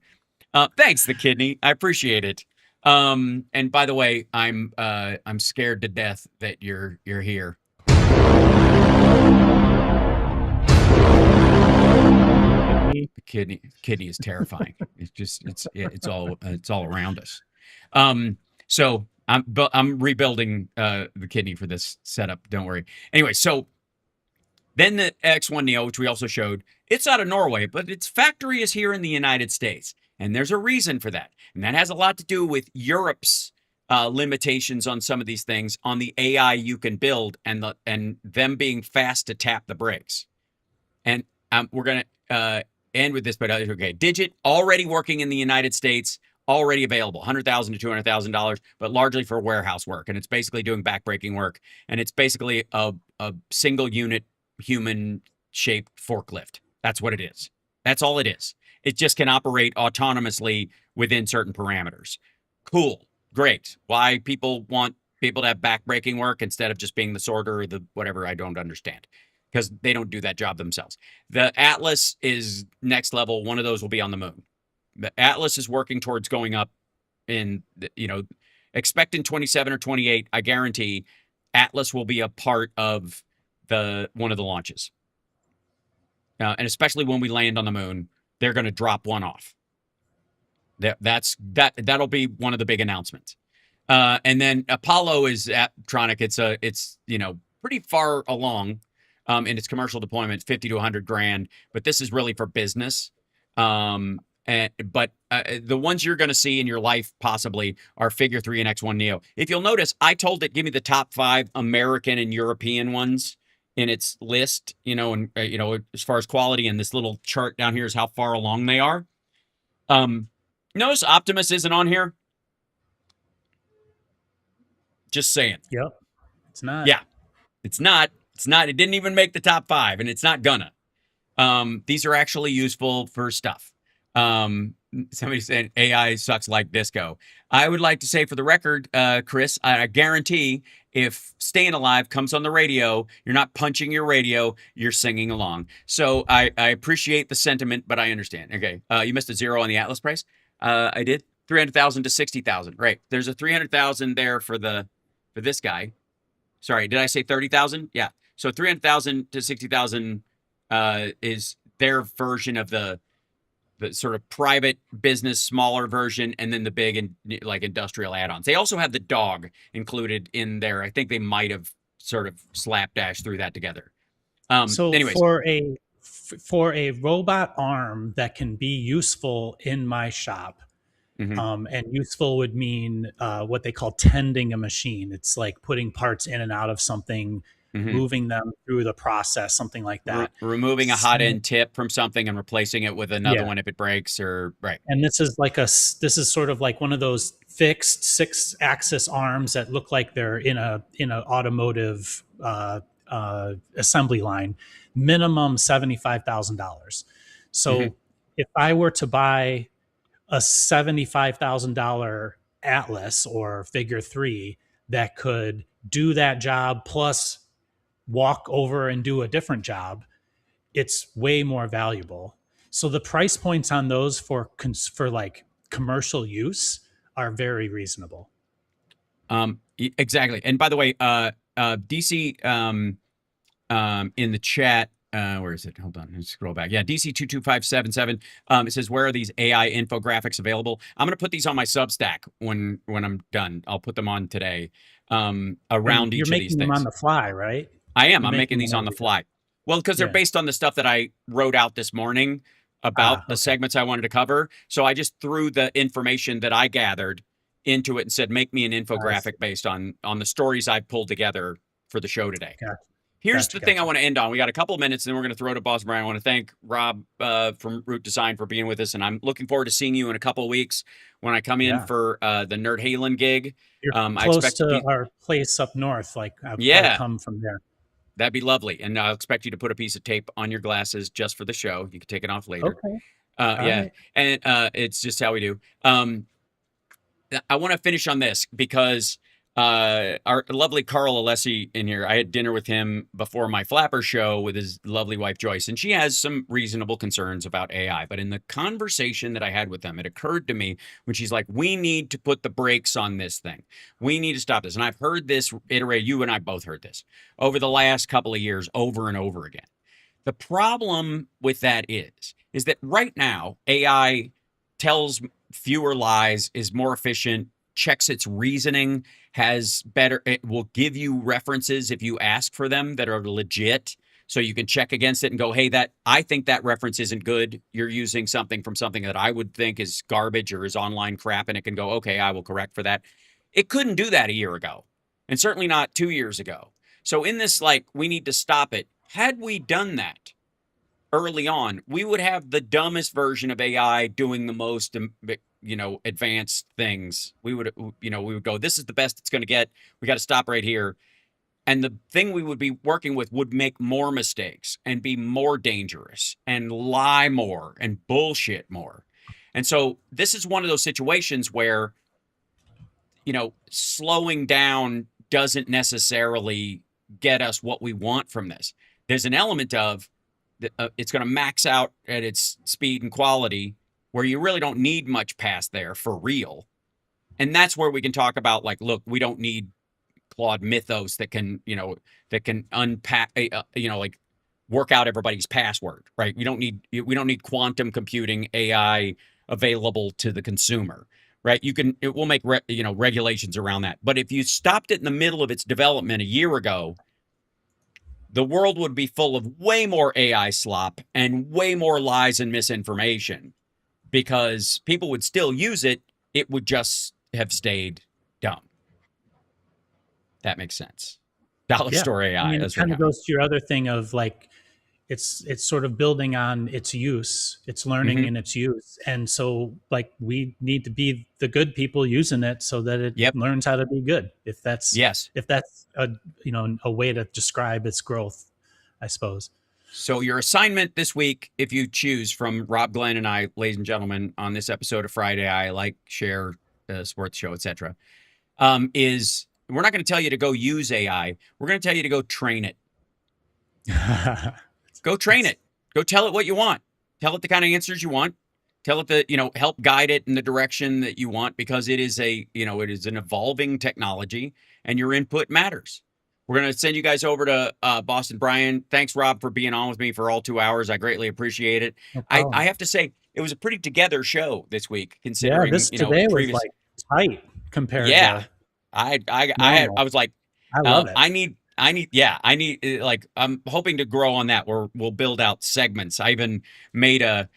Thanks, the kidney. I appreciate it. And by the way, I'm scared to death that you're here. The kidney is terrifying. It's all around us. So I'm rebuilding the kidney for this setup. Don't worry. Anyway, so then the X1 Neo, which we also showed, it's out of Norway, but its factory is here in the United States, and there's a reason for that, and that has a lot to do with Europe's limitations on some of these things, on the AI you can build, and them being fast to tap the brakes. And we're gonna end with this, but okay, Digit already working in the United States already available, $100,000 to $200,000, but largely for warehouse work. And it's basically doing backbreaking work. And it's basically a single unit human shaped forklift. That's what it is. That's all it is. It just can operate autonomously within certain parameters. Cool. Great. Why people want people to have backbreaking work instead of just being the sorter or the whatever, I don't understand, because they don't do that job themselves. The Atlas is next level. One of those will be on the moon. The Atlas is working towards going up in, expect in 27 or 28, I guarantee Atlas will be a part of one of the launches. And especially when we land on the moon, they're going to drop one off. That'll be one of the big announcements. And then Apollo is Tronic. It's pretty far along in its commercial deployment, 50 to 100 grand. But this is really for business. But the ones you're going to see in your life possibly are Figure 3 and X1 Neo. If you'll notice, I told it give me the top 5 American and European ones in its list. And as far as quality, and this little chart down here is how far along they are. Notice Optimus isn't on here. Just saying. Yep. It's not. Yeah, it's not. It's not. It didn't even make the top 5, and it's not gonna. These are actually useful for stuff. Somebody said AI sucks like disco. I would like to say, for the record, Chris, I guarantee if Staying Alive comes on the radio, you're not punching your radio, you're singing along. So I appreciate the sentiment, but I understand. Okay, you missed a 0 on the Atlas price. I did. 300,000 to 60,000. Right. There's a 300,000 there for this guy. Sorry, did I say 30,000? Yeah. So 300,000 to 60,000 is their version of the sort of private business, smaller version, and then the big and like industrial add-ons. They also have the dog included in there. I think they might have sort of slapdash through that together. So anyways, for a robot arm that can be useful in my shop, and useful would mean what they call tending a machine. It's like putting parts in and out of something, moving them through the process, something like that. Removing a hot end tip from something and replacing it with another one if it breaks, or right. And this is sort of like one of those fixed 6-axis arms that look like they're in an automotive assembly line. Minimum $75,000. So if I were to buy a $75,000 Atlas or Figure 3 that could do that job plus walk over and do a different job, it's way more valuable. So the price points on those for like commercial use are very reasonable. Exactly. And by the way, DC in the chat, where is it? Hold on, let's scroll back. Yeah, DC22577. It says, where are these AI infographics available? I'm going to put these on my Substack when I'm done. I'll put them on today. Around each of these things. You're making them on the fly, right? I am. I'm making these on the fly. Well, because they're based on the stuff that I wrote out this morning about the segments I wanted to cover. So I just threw the information that I gathered into it and said, make me an infographic based on the stories I pulled together for the show today. Gotcha. Here's the thing I want to end on. We got a couple of minutes, and then we're going to throw to Boss Brian. I want to thank Rob from Root Design for being with us, and I'm looking forward to seeing you in a couple of weeks when I come in for the Nerd Halen gig. You're close to our place up north. Like, I'll come from there. That'd be lovely, and I'll expect you to put a piece of tape on your glasses just for the show. You can take it off later. Okay. Right. And it's just how we do. I want to finish on this because our lovely Carl Alessi in here, I had dinner with him before my Flapper show with his lovely wife Joyce, and she has some reasonable concerns about AI. But in the conversation that I had with them, it occurred to me when she's like, we need to put the brakes on this thing. We need to stop this. And I've heard this iterate, you and I both heard this over the last couple of years over and over again. The problem with that is that right now AI tells fewer lies, is more efficient, checks its reasoning, it will give you references if you ask for them that are legit. So you can check against it and go, hey, I think that reference isn't good. You're using something from something that I would think is garbage or is online crap. And it can go, okay, I will correct for that. It couldn't do that a year ago, and certainly not 2 years ago. So in this, like, we need to stop it. Had we done that early on, we would have the dumbest version of AI doing the most advanced things, we would go, this is the best it's going to get. We got to stop right here. And the thing we would be working with would make more mistakes and be more dangerous and lie more and bullshit more. And so this is one of those situations where, slowing down doesn't necessarily get us what we want from this. There's an element of it's going to max out at its speed and quality where you really don't need much past there for real. And that's where we can talk about, like, look, we don't need Claude Mythos that can unpack, like work out everybody's password, right? We don't need quantum computing AI available to the consumer, right? It will make regulations around that. But if you stopped it in the middle of its development a year ago, the world would be full of way more AI slop and way more lies and misinformation, because people would still use it. It would just have stayed dumb. That makes sense. Dollar store AI. I mean, That's it kind what of goes to your other thing of like, it's sort of building on its use, its learning in its use. And so like we need to be the good people using it so that it learns how to be good. If that's a way to describe its growth, I suppose. So your assignment this week, if you choose, from Rob Glenn and I, ladies and gentlemen, on this episode of Friday, I like, share, sports show, etc., is we're not going to tell you to go use AI. We're going to tell you to go train it. Go train it. Go tell it what you want. Tell it the kind of answers you want. Tell it that, help guide it in the direction that you want, because it is it is an evolving technology and your input matters. We're going to send you guys over to Boston Brian. Thanks, Rob, for being on with me for all 2 hours. I greatly appreciate it. No I have to say, it was a pretty together show this week, considering, this today was like tight compared to. I was like, I love it. I need, like, I'm hoping to grow on that, where we'll build out segments. I even made a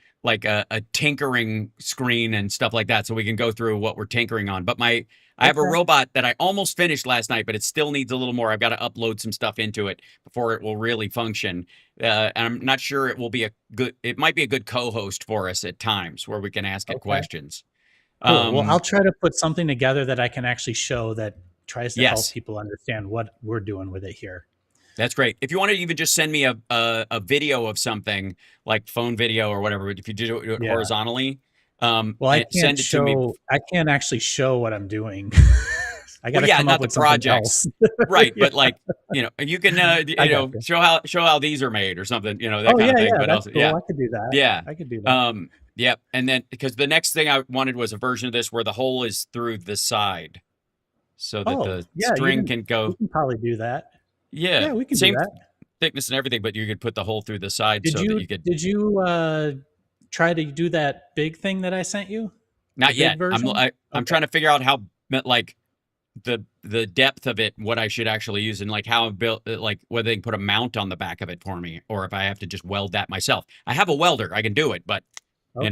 tinkering screen and stuff like that, so we can go through what we're tinkering on. But I have a robot that I almost finished last night, but it still needs a little more. I've got to upload some stuff into it before it will really function. And I'm not sure it might be a good co-host for us at times, where we can ask it questions. Cool. Well, I'll try to put something together that I can actually show that tries to help people understand what we're doing with it here. That's great. If you want to even just send me a video of something, like phone video or whatever, if you do it horizontally, well, I can't send it to me. I can't actually show what I'm doing. I got to come not up with the projects, right? But like, you can show how these are made or something, that kind of thing. But that's cool. I could do that. Yeah, I could do that. Yep. And then, because the next thing I wanted was a version of this where the hole is through the side, so that the string can go. We can probably do that. Yeah, we can same do that. Thickness and everything, but you could put the hole through the side that you could. Did you try to do that big thing that I sent you? Not yet. I'm trying to figure out how, like, the depth of it, what I should actually use, and like how built, like whether they can put a mount on the back of it for me, or if I have to just weld that myself. I have a welder, I can do it, but well,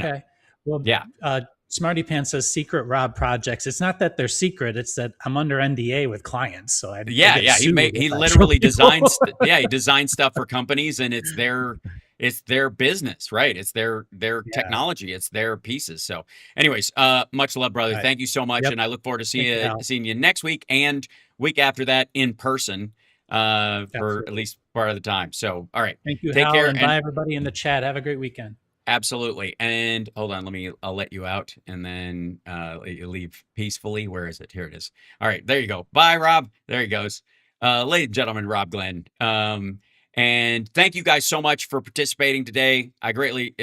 Smarty Pants says secret Rob projects. It's not that they're secret; it's that I'm under NDA with clients. So he literally designs he designs stuff for companies, and it's their business, right? It's their technology, it's their pieces. So anyways, much love, brother. Thank you so much. And I look forward to seeing you next week and week after that in person, for at least part of the time. So all right, thank you. Take care, and bye everybody in the chat. Have a great weekend. Absolutely. And hold on, I'll let you out, and then let you leave peacefully. Where is it? Here it is. All right, there you go. Bye, Rob. There he goes. Ladies and gentlemen, Rob Glenn. And thank you guys so much for participating today. I greatly,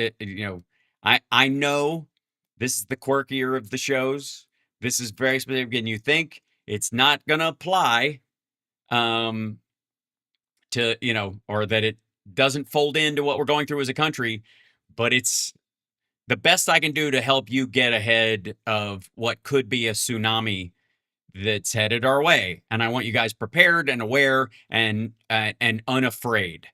I know this is the quirkier of the shows. This is very specific, and you think it's not going to apply to, or that it doesn't fold into what we're going through as a country. But it's the best I can do to help you get ahead of what could be a tsunami that's headed our way. And I want you guys prepared and aware and unafraid.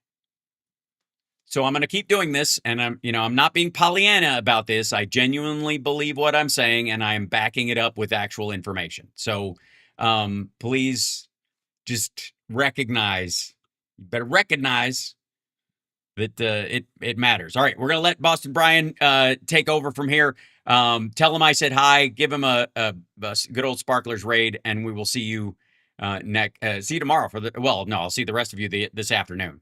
So I'm going to keep doing this, and I'm not being Pollyanna about this. I genuinely believe what I'm saying, and I am backing it up with actual information. So please just recognize, you better recognize that it matters. All right, we're going to let Boston Brian take over from here. Tell him I said hi. Give him a good old Sparklers raid, and we will see you see you tomorrow for the. Well, no, I'll see the rest of you this afternoon,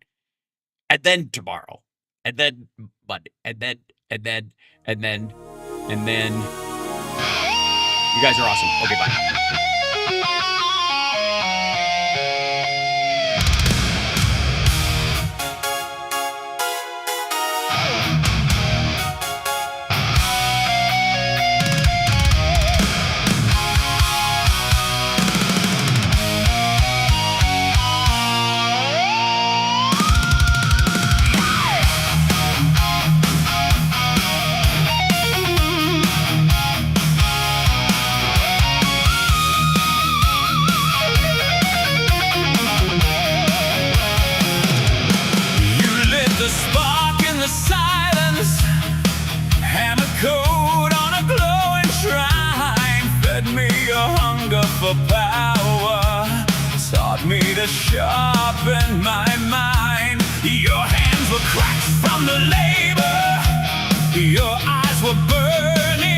and then tomorrow, and then Monday, and then. You guys are awesome. Okay, bye. You lit the spark in the silence, hammer code on a glowing shrine, fed me your hunger for power, taught me to sharpen my mind. Your hands were cracked from the labor, your eyes were burning.